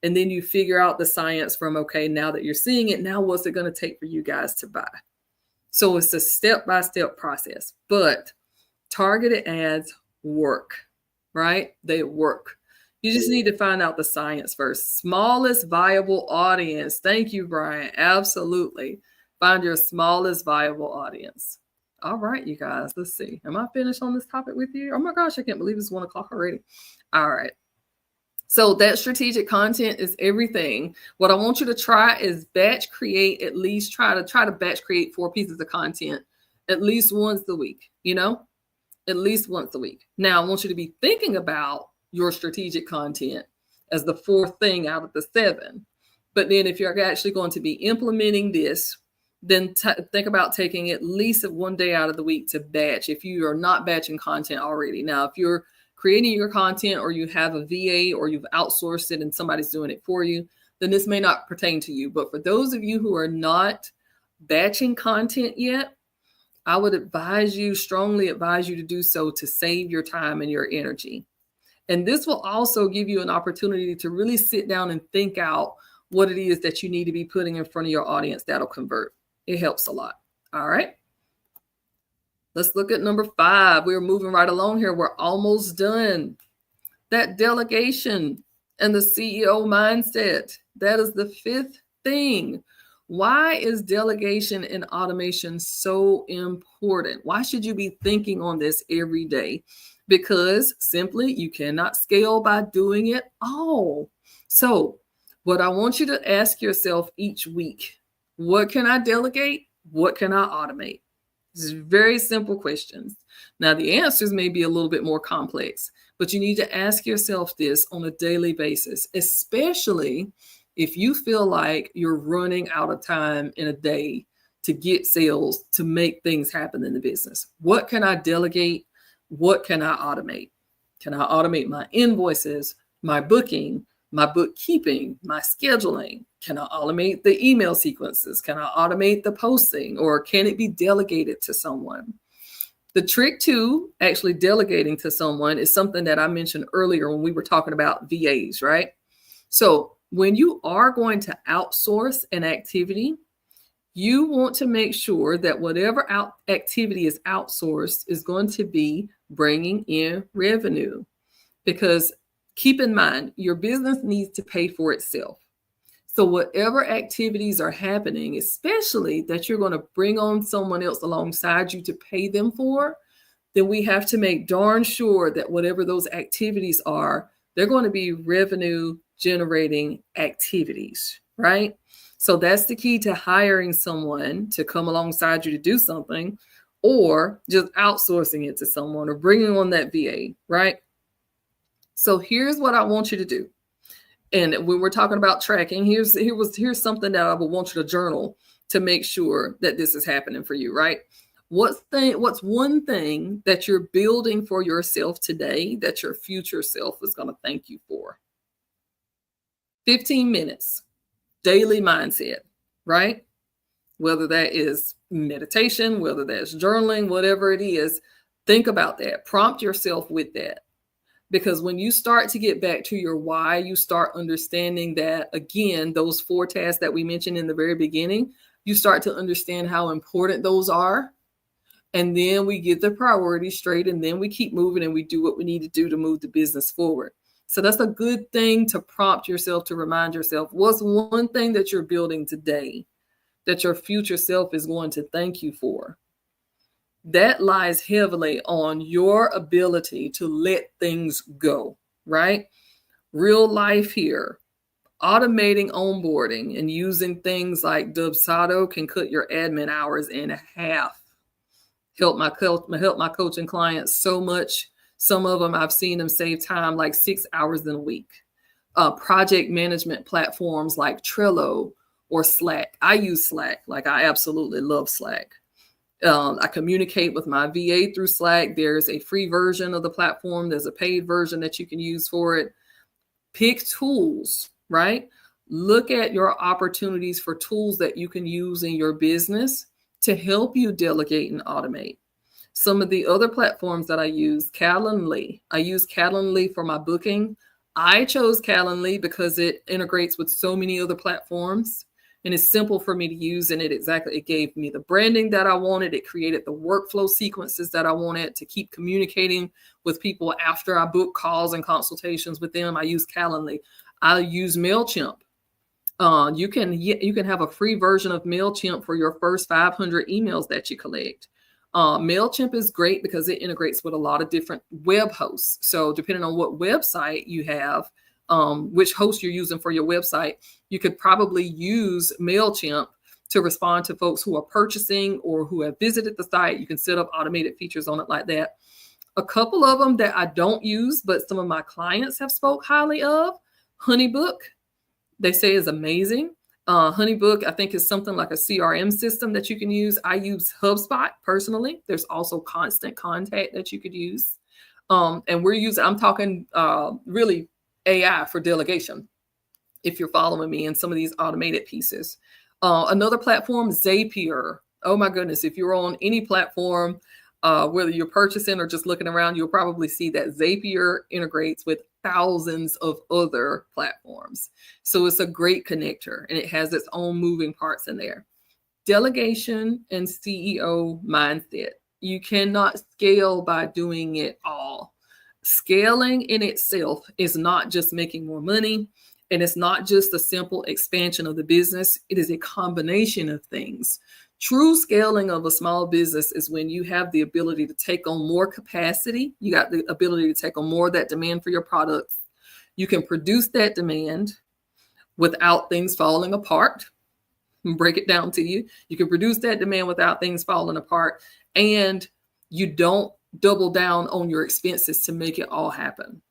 And then you figure out the science from, okay, now that you're seeing it, now what's it going to take for you guys to buy? So it's a step-by-step process, but targeted ads work, right? They work. You just need to find out the science first. Smallest viable audience. Thank you, Brian. Absolutely. Find your smallest viable audience. All right, you guys, let's see. Am I finished on this topic with you? Oh my gosh, I can't believe it's 1 o'clock already. All right. So that strategic content is everything. What I want you to try is batch create, at least try to batch create 4 pieces of content at least once a week, at least once a week. Now, I want you to be thinking about your strategic content as the 4th thing out of the 7. But then if you're actually going to be implementing this, then think about taking at least 1 day out of the week to batch if you are not batching content already. Now, if you're creating your content or you have a VA or you've outsourced it and somebody's doing it for you, then this may not pertain to you. But for those of you who are not batching content yet, I would strongly advise you to do so to save your time and your energy. And this will also give you an opportunity to really sit down and think out what it is that you need to be putting in front of your audience that'll convert. It helps a lot. All right. Let's look at number 5. We're moving right along here. We're almost done. That delegation and the CEO mindset. That is the 5th thing. Why is delegation and automation so important? Why should you be thinking on this every day? Because simply you cannot scale by doing it all. So what I want you to ask yourself each week, what can I delegate? What can I automate? These are very simple questions. Now, the answers may be a little bit more complex, but you need to ask yourself this on a daily basis, especially if you feel like you're running out of time in a day to get sales, to make things happen in the business. What can I delegate? What can I automate? Can I automate my invoices, my booking, my bookkeeping, my scheduling? Can I automate the email sequences? Can I automate the posting, or can it be delegated to someone? The trick to actually delegating to someone is something that I mentioned earlier when we were talking about VAs, right? So when you are going to outsource an activity, you want to make sure that whatever activity is outsourced is going to be bringing in revenue. Because keep in mind, your business needs to pay for itself. So whatever activities are happening, especially that you're going to bring on someone else alongside you to pay them for, then we have to make darn sure that whatever those activities are, they're going to be revenue generating activities, right? So that's the key to hiring someone to come alongside you to do something, or just outsourcing it to someone or bringing on that VA, right? So here's what I want you to do. And when we're talking about tracking, here's something that I would want you to journal to make sure that this is happening for you, right? What's one thing that you're building for yourself today that your future self is going to thank you for? 15 minutes, daily mindset, right? Whether that is meditation, whether that's journaling, whatever it is, think about that. Prompt yourself with that. Because when you start to get back to your why, you start understanding that, again, those 4 tasks that we mentioned in the very beginning, you start to understand how important those are. And then we get the priorities straight, and then we keep moving and we do what we need to do to move the business forward. So that's a good thing to prompt yourself, to remind yourself, what's one thing that you're building today that your future self is going to thank you for? That lies heavily on your ability to let things go, right? Real life here. Automating onboarding and using things like Dubsado can cut your admin hours in half. help my coaching clients so much. Some of them I've seen them save time like 6 hours in a week. Project management platforms like Trello or Slack. I use Slack. Like I absolutely love Slack. I communicate with my VA through Slack. There's a free version of the platform. There's a paid version that you can use for it. Pick tools, right? Look at your opportunities for tools that you can use in your business to help you delegate and automate. Some of the other platforms that I use, Calendly. I use Calendly for my booking. I chose Calendly because it integrates with so many other platforms and it's simple for me to use. And it gave me the branding that I wanted. It created the workflow sequences that I wanted to keep communicating with people after I book calls and consultations with them. I use Calendly. I use MailChimp. You can have a free version of MailChimp for your first 500 emails that you collect. MailChimp is great because it integrates with a lot of different web hosts. So depending on what website you have, which host you're using for your website, you could probably use MailChimp to respond to folks who are purchasing or who have visited the site. You can set up automated features on it like that. A couple of them that I don't use, but some of my clients have spoke highly of, Honeybook, they say is amazing. Honeybook, I think, is something like a CRM system that you can use. I use HubSpot personally. There's also Constant Contact that you could use. And I'm talking really AI for delegation, if you're following me in some of these automated pieces. Another platform, Zapier. Oh my goodness, if you're on any platform, whether you're purchasing or just looking around, you'll probably see that Zapier integrates with thousands of other platforms. So it's a great connector and it has its own moving parts in there. Delegation and CEO mindset. You cannot scale by doing it all. Scaling in itself is not just making more money, and it's not just a simple expansion of the business. It is a combination of things. True scaling of a small business is when you have the ability to take on more capacity. You got the ability to take on more of that demand for your products. You can produce that demand without things falling apart. Break it down to you. You can produce that demand without things falling apart, and you don't double down on your expenses to make it all happen.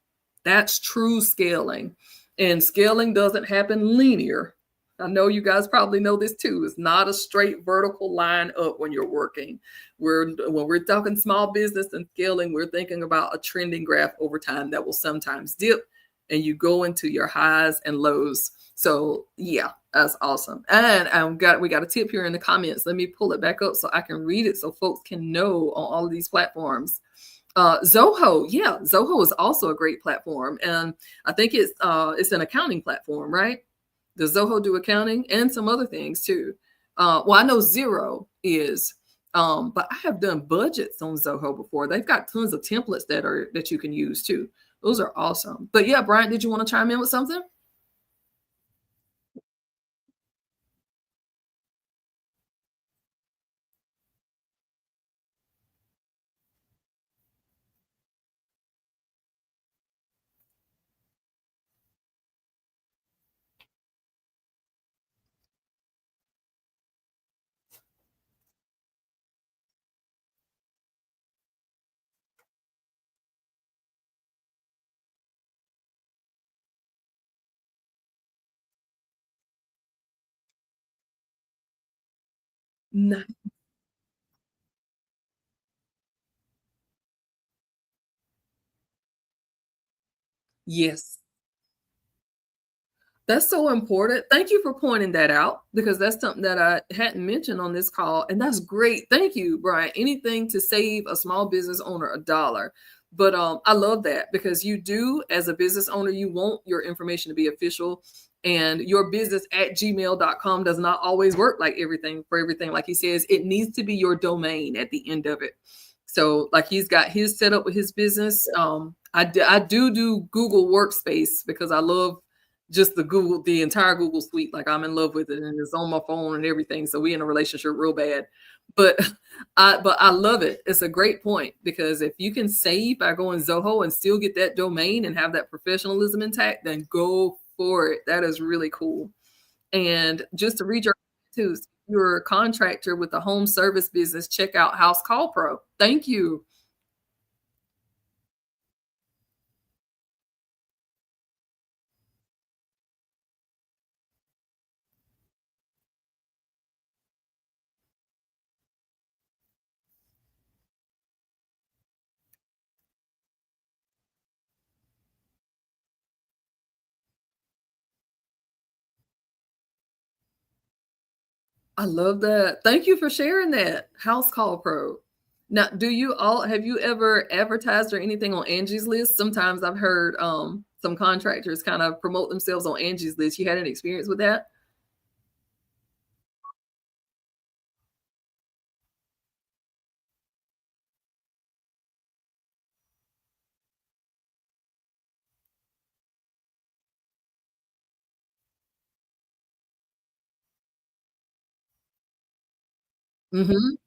That's true scaling. And scaling doesn't happen linear. I know you guys probably know this too. It's not a straight vertical line up when you're working. When we're talking small business and scaling, we're thinking about a trending graph over time that will sometimes dip and you go into your highs and lows. So yeah, that's awesome. And we got a tip here in the comments. Let me pull it back up so I can read it so folks can know on all of these platforms. Zoho, yeah, Zoho is also a great platform, and I think it's an accounting platform, right? Does Zoho do accounting and some other things too? Well, I know Xero is, but I have done budgets on Zoho before. They've got tons of templates that you can use too. Those are awesome. But yeah, Brian, did you want to chime in with something? No. Yes. That's so important. Thank you for pointing that out because that's something that I hadn't mentioned on this call. And that's great. Thank you, Brian. Anything to save a small business owner a dollar. But I love that because you do, as a business owner, you want your information to be official. And your business at gmail.com does not always work like everything for everything. Like he says, it needs to be your domain at the end of it. So like he's got his set up with his business. I do Google Workspace because I love just the entire Google suite. Like I'm in love with it and it's on my phone and everything. So we in a relationship real bad. But I love it. It's a great point because if you can save by going Zoho and still get that domain and have that professionalism intact, then go for it. That is really cool. And just to read your too. you're a contractor with a home service business, check out House Call Pro. Thank you. I love that. Thank you for sharing that. House Call Pro. Now, do you all have you ever advertised or anything on Angie's List? Sometimes I've heard some contractors kind of promote themselves on Angie's List. You had any experience with that? Mhm.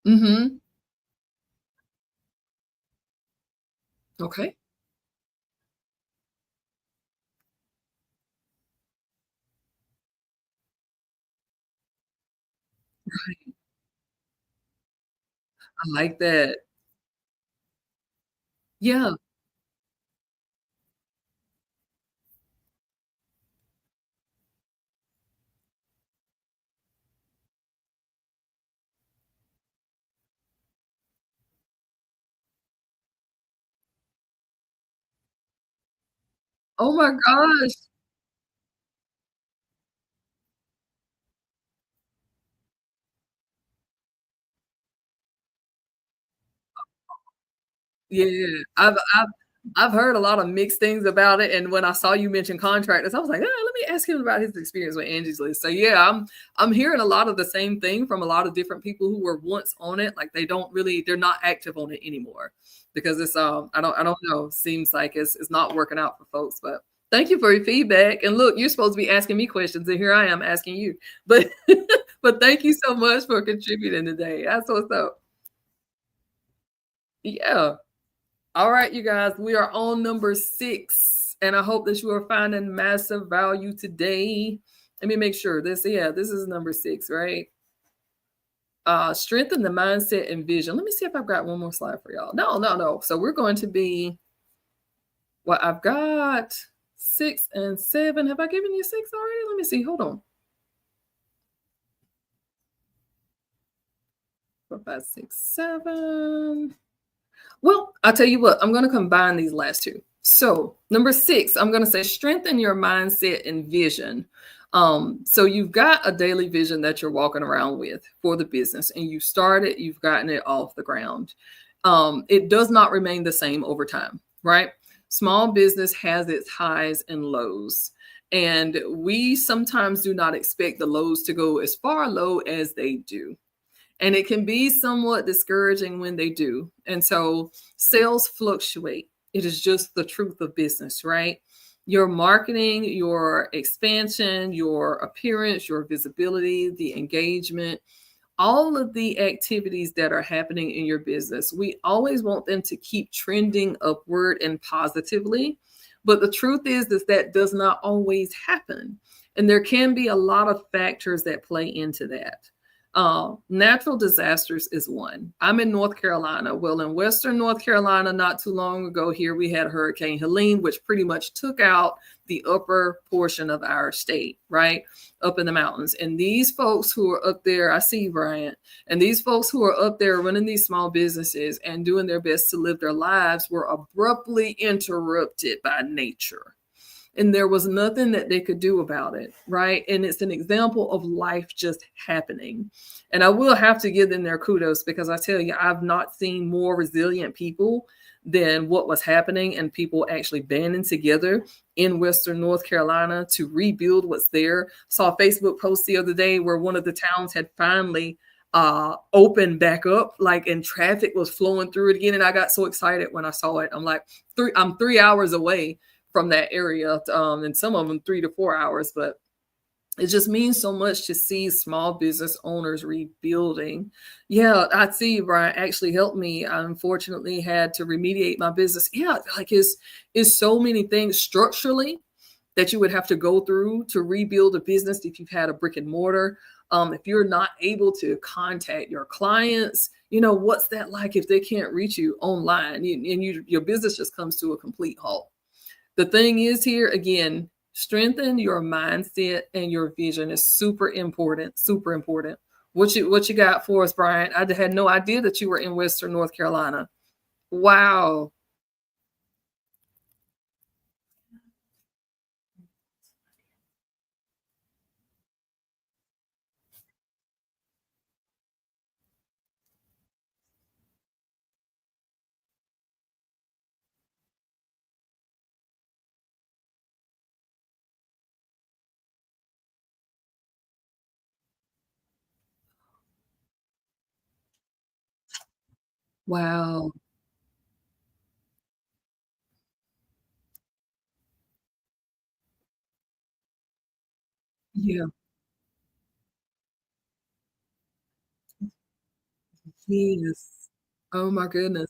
Mhm. Okay. I like that. Yeah. Oh my gosh. Yeah, I've heard a lot of mixed things about it, and when I saw you mention contractors, I was like, "Ah, let me ask him about his experience with Angie's List." So yeah, I'm hearing a lot of the same thing from a lot of different people who were once on it. Like they're not active on it anymore because it's I don't know. Seems like it's not working out for folks. But thank you for your feedback. And look, you're supposed to be asking me questions, and here I am asking you. But but thank you so much for contributing today. That's what's up. Yeah. All right, you guys, we are on number 6, and I hope that you are finding massive value today. Let me make sure this is number 6, right? Strengthen the mindset and vision. Let me see if I've got one more slide for y'all. No, no, no. So we're going to be well, I've got 6 and 7. Have I given you 6 already? Let me see. Hold on. 4, 5, 6, 7. Well, I'll tell you what, I'm going to combine these last two. So, number 6, I'm going to say strengthen your mindset and vision. So you've got a daily vision that you're walking around with for the business, and you've gotten it off the ground. It does not remain the same over time, right? Small business has its highs and lows. And we sometimes do not expect the lows to go as far low as they do, and it can be somewhat discouraging when they do. And so sales fluctuate. It is just the truth of business, right? Your marketing, your expansion, your appearance, your visibility, the engagement, all of the activities that are happening in your business, we always want them to keep trending upward and positively. But the truth is that does not always happen. And there can be a lot of factors that play into that. Natural disasters is one. I'm in North Carolina. Well, in Western North Carolina, not too long ago, here we had Hurricane Helene, which pretty much took out the upper portion of our state, right? Up in the mountains. And these folks who are up there, I see you, Bryant, and these folks who are up there running these small businesses and doing their best to live their lives were abruptly interrupted by nature, and there was nothing that they could do about it, right? And it's an example of life just happening. And I will have to give them their kudos because I tell you, I've not seen more resilient people than what was happening and people actually banding together in Western North Carolina to rebuild what's there. Saw a Facebook post the other day where one of the towns had finally opened back up, like, and traffic was flowing through it again. And I got so excited when I saw it. I'm like, I'm 3 hours away from that area, and some of them 3 to 4 hours, but it just means so much to see small business owners rebuilding. Yeah, I see Brian actually helped me. I unfortunately had to remediate my business. Yeah, like is so many things structurally that you would have to go through to rebuild a business if you've had a brick and mortar. If you're not able to contact your clients, what's that like if they can't reach you online and your business just comes to a complete halt? The thing is here, again, strengthen your mindset and your vision is super important, super important. What you got for us, Brian? I had no idea that you were in Western North Carolina. Wow. Wow. Yeah. Yes. Oh my goodness.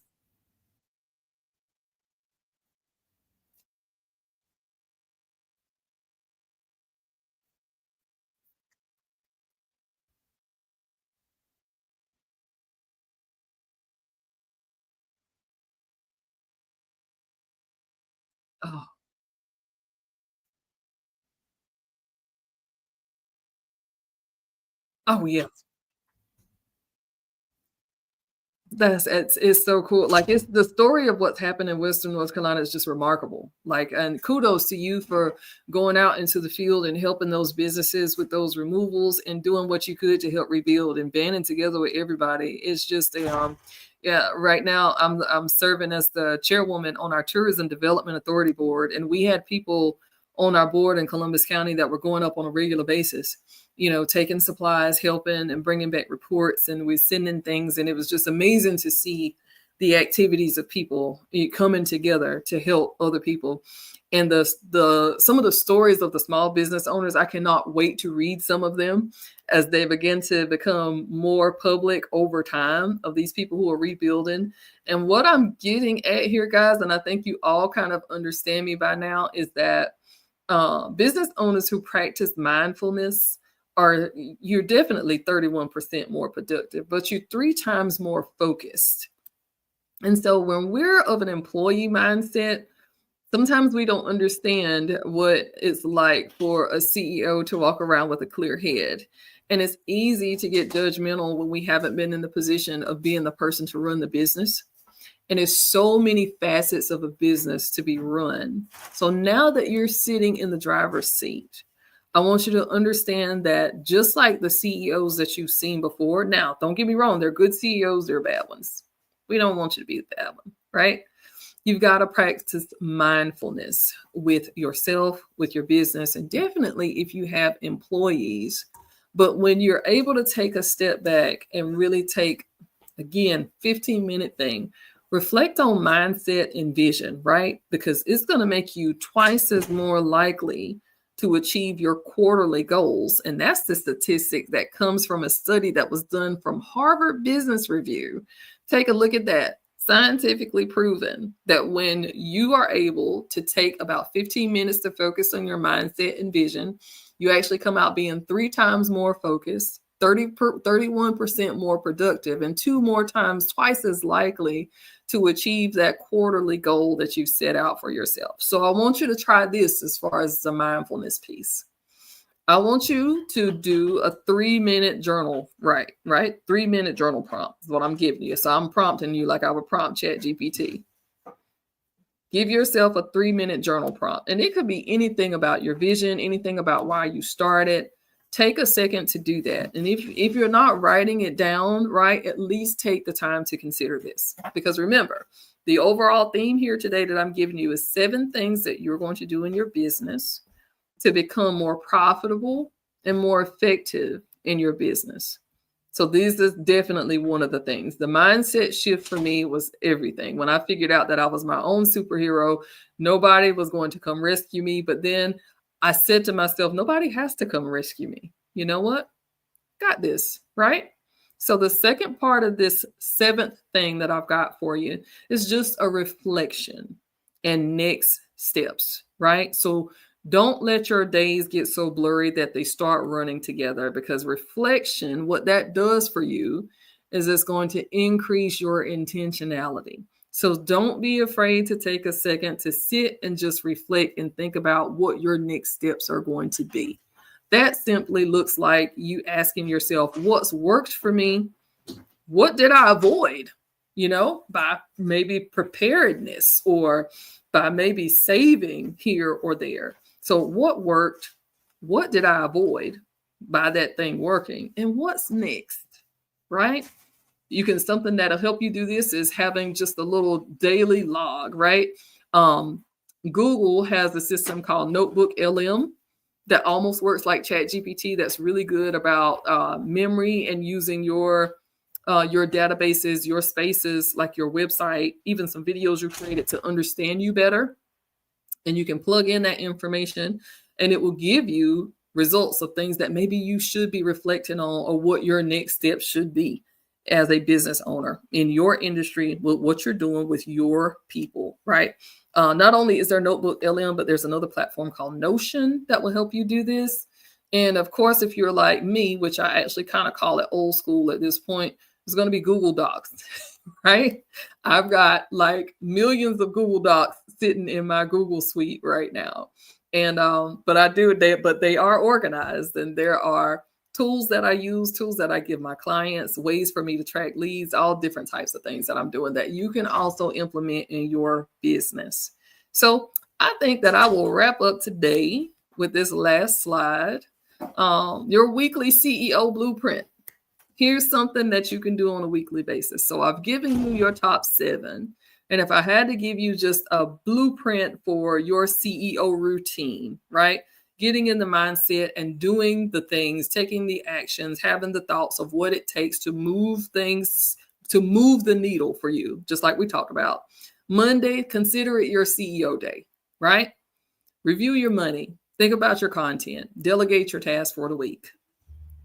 Oh, oh yeah. It's so cool. Like, it's the story of what's happened in Western North Carolina is just remarkable. Like, and kudos to you for going out into the field and helping those businesses with those removals and doing what you could to help rebuild and banding together with everybody. It's just a yeah, right now I'm serving as the chairwoman on our Tourism Development Authority board, and we had people on our board in Columbus County that were going up on a regular basis, taking supplies, helping and bringing back reports, and we're sending things. And it was just amazing to see the activities of people coming together to help other people. And the some of the stories of the small business owners, I cannot wait to read some of them as they begin to become more public over time, of these people who are rebuilding. And what I'm getting at here, guys, and I think you all kind of understand me by now, is that business owners who practice mindfulness are, you're definitely 31% more productive, but you're 3 times more focused. And so when we're of an employee mindset, sometimes we don't understand what it's like for a CEO to walk around with a clear head. And it's easy to get judgmental when we haven't been in the position of being the person to run the business. And there's so many facets of a business to be run. So now that you're sitting in the driver's seat, I want you to understand that just like the CEOs that you've seen before, now don't get me wrong, they're good CEOs, they're bad ones. We don't want you to be the bad one, right? You've got to practice mindfulness with yourself, with your business, and definitely if you have employees. But when you're able to take a step back and really take, again, 15-minute thing, reflect on mindset and vision, right? Because it's going to make you twice as more likely to achieve your quarterly goals. And that's the statistic that comes from a study that was done from Harvard Business Review. Take a look at that. Scientifically proven that when you are able to take about 15 minutes to focus on your mindset and vision, you actually come out being 3 times more focused, 31% more productive, and 2 more times, twice as likely to achieve that quarterly goal that you set out for yourself. So I want you to try this as far as the mindfulness piece. I want you to do a 3-minute journal, right? 3-minute journal prompt is what I'm giving you. So I'm prompting you like I would prompt ChatGPT. Give yourself a 3-minute journal prompt. And it could be anything about your vision, anything about why you started. Take a second to do that. And if you're not writing it down, right, at least take the time to consider this. Because remember, The overall theme here today that I'm giving you is 7 things that you're going to do in your business to become more profitable and more effective in your business. So this is definitely one of the things. The mindset shift for me was everything. When I figured out that I was my own superhero, nobody was going to come rescue me. But then I said to myself, nobody has to come rescue me. You know what? Got this, right? So the second part of this 7th thing that I've got for you is just a reflection and next steps, right? So don't let your days get so blurry that they start running together, because reflection, what that does for you is it's going to increase your intentionality. So don't be afraid to take a second to sit and just reflect and think about what your next steps are going to be. That simply looks like you asking yourself, what's worked for me? What did I avoid? By maybe preparedness or by maybe saving here or there. So what worked? What did I avoid by that thing working? And what's next, right? Something that'll help you do this is having just a little daily log, right? Google has a system called Notebook LM that almost works like ChatGPT. That's really good about memory and using your databases, your spaces, like your website, even some videos you created to understand you better. And you can plug in that information and it will give you results of things that maybe you should be reflecting on, or what your next step should be as a business owner in your industry, with what you're doing with your people, right? Not only is there Notebook LM, but there's another platform called Notion that will help you do this. And of course, if you're like me, which I actually kind of call it old school at this point, it's going to be Google Docs, right? I've got like millions of Google Docs sitting in my Google suite right now. And, but they are organized, and there are tools that I use, tools that I give my clients, ways for me to track leads, all different types of things that I'm doing that you can also implement in your business. So I think that I will wrap up today with this last slide. Your weekly CEO blueprint. Here's something that you can do on a weekly basis. So I've given you your top 7. And if I had to give you just a blueprint for your CEO routine, right? Getting in the mindset and doing the things, taking the actions, having the thoughts of what it takes to move things, to move the needle for you, just like we talked about. Monday, consider it your CEO day, right? Review your money. Think about your content. Delegate your tasks for the week.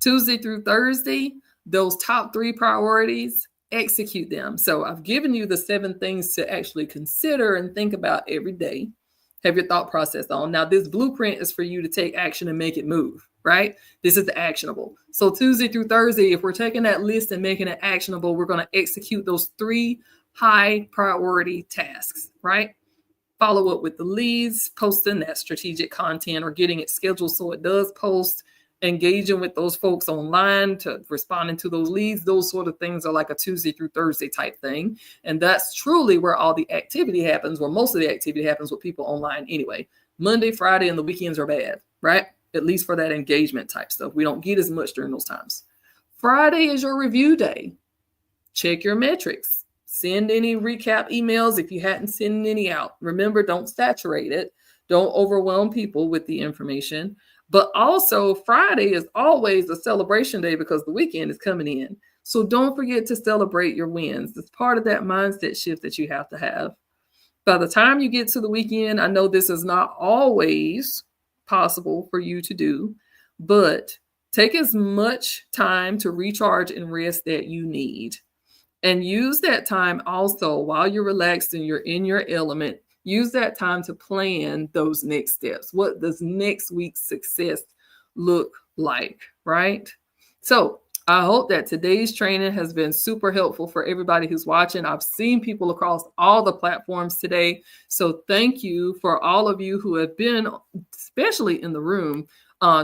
Tuesday through Thursday, those top 3 priorities, execute them. So I've given you the 7 things to actually consider and think about every day. Have your thought process on. Now, this blueprint is for you to take action and make it move, right? This is the actionable. So Tuesday through Thursday, if we're taking that list and making it actionable, we're going to execute those 3 high priority tasks, right? Follow up with the leads, posting that strategic content or getting it scheduled so it does post, engaging with those folks online to responding to those leads. Those sort of things are like a Tuesday through Thursday type thing. And that's truly where all the activity happens, where most of the activity happens with people online anyway. Monday, Friday, and the weekends are bad, right? At least for that engagement type stuff. We don't get as much during those times. Friday is your review day. Check your metrics. Send any recap emails if you hadn't sent any out. Remember, don't saturate it. Don't overwhelm people with the information. But also, Friday is always a celebration day because the weekend is coming in. So don't forget to celebrate your wins. It's part of that mindset shift that you have to have. By the time you get to the weekend, I know this is not always possible for you to do, but take as much time to recharge and rest that you need. And use that time also while you're relaxed and you're in your element. Use that time to plan those next steps. What does next week's success look like, right? So I hope that today's training has been super helpful for everybody who's watching. I've seen people across all the platforms today. So thank you for all of you who have been, especially in the room.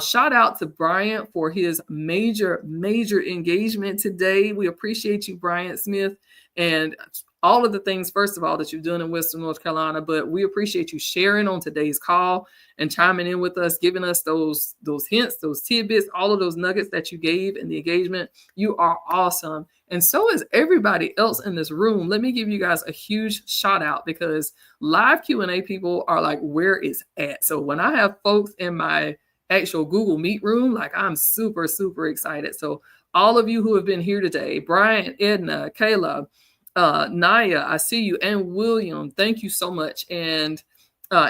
Shout out to Bryant for his major engagement today. We appreciate you, Bryant Smith. And all of the things, first of all, that you've done in Western North Carolina. But we appreciate you sharing on today's call and chiming in with us, giving us those hints, those tidbits, all of those nuggets that you gave in the engagement. You are awesome. And so is everybody else in this room. Let me give you guys a huge shout out, because live Q&A people are like, where is at? So when I have folks in my actual Google Meet room, like, I'm super, super excited. So all of you who have been here today, Brian, Edna, Kayla, Naya, I see you, and William, thank you so much. And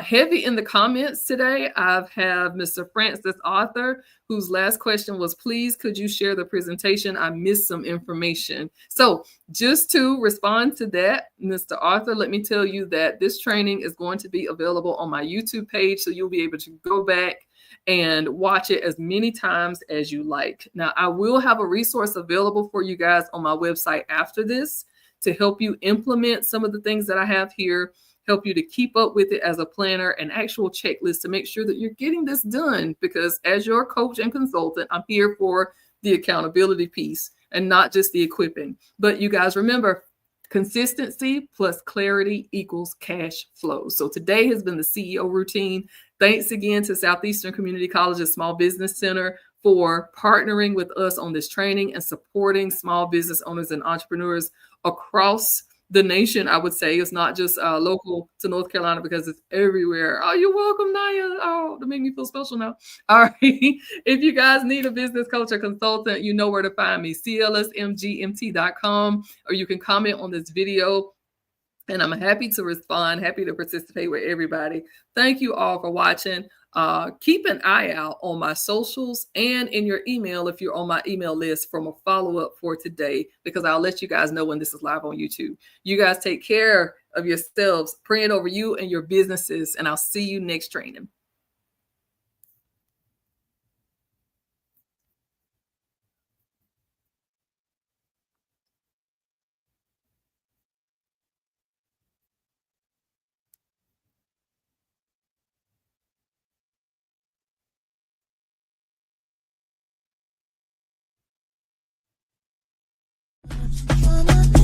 heavy in the comments today, I have Mr. Francis Arthur, whose last question was, please, could you share the presentation? I missed some information. So just to respond to that, Mr. Arthur, let me tell you that this training is going to be available on my YouTube page. So you'll be able to go back and watch it as many times as you like. Now, I will have a resource available for you guys on my website after this to help you implement some of the things that I have here, help you to keep up with it as a planner, an actual checklist to make sure that you're getting this done. Because as your coach and consultant, I'm here for the accountability piece and not just the equipping. But you guys remember, consistency plus clarity equals cash flow. So today has been the CEO routine. Thanks again to Southeastern Community College's Small Business Center for partnering with us on this training and supporting small business owners and entrepreneurs across the nation. I would say it's not just local to North Carolina, because it's everywhere. Oh, you're welcome, Naya. Oh, that made me feel special now. All right. If you guys need a business coach or consultant, you know where to find me, clsmgmt.com, or you can comment on this video. And I'm happy to respond, happy to participate with everybody. Thank you all for watching. Keep an eye out on my socials and in your email if you're on my email list from a follow-up for today, because I'll let you guys know when this is live on YouTube. You guys take care of yourselves, praying over you and your businesses, and I'll see you next training. Mama.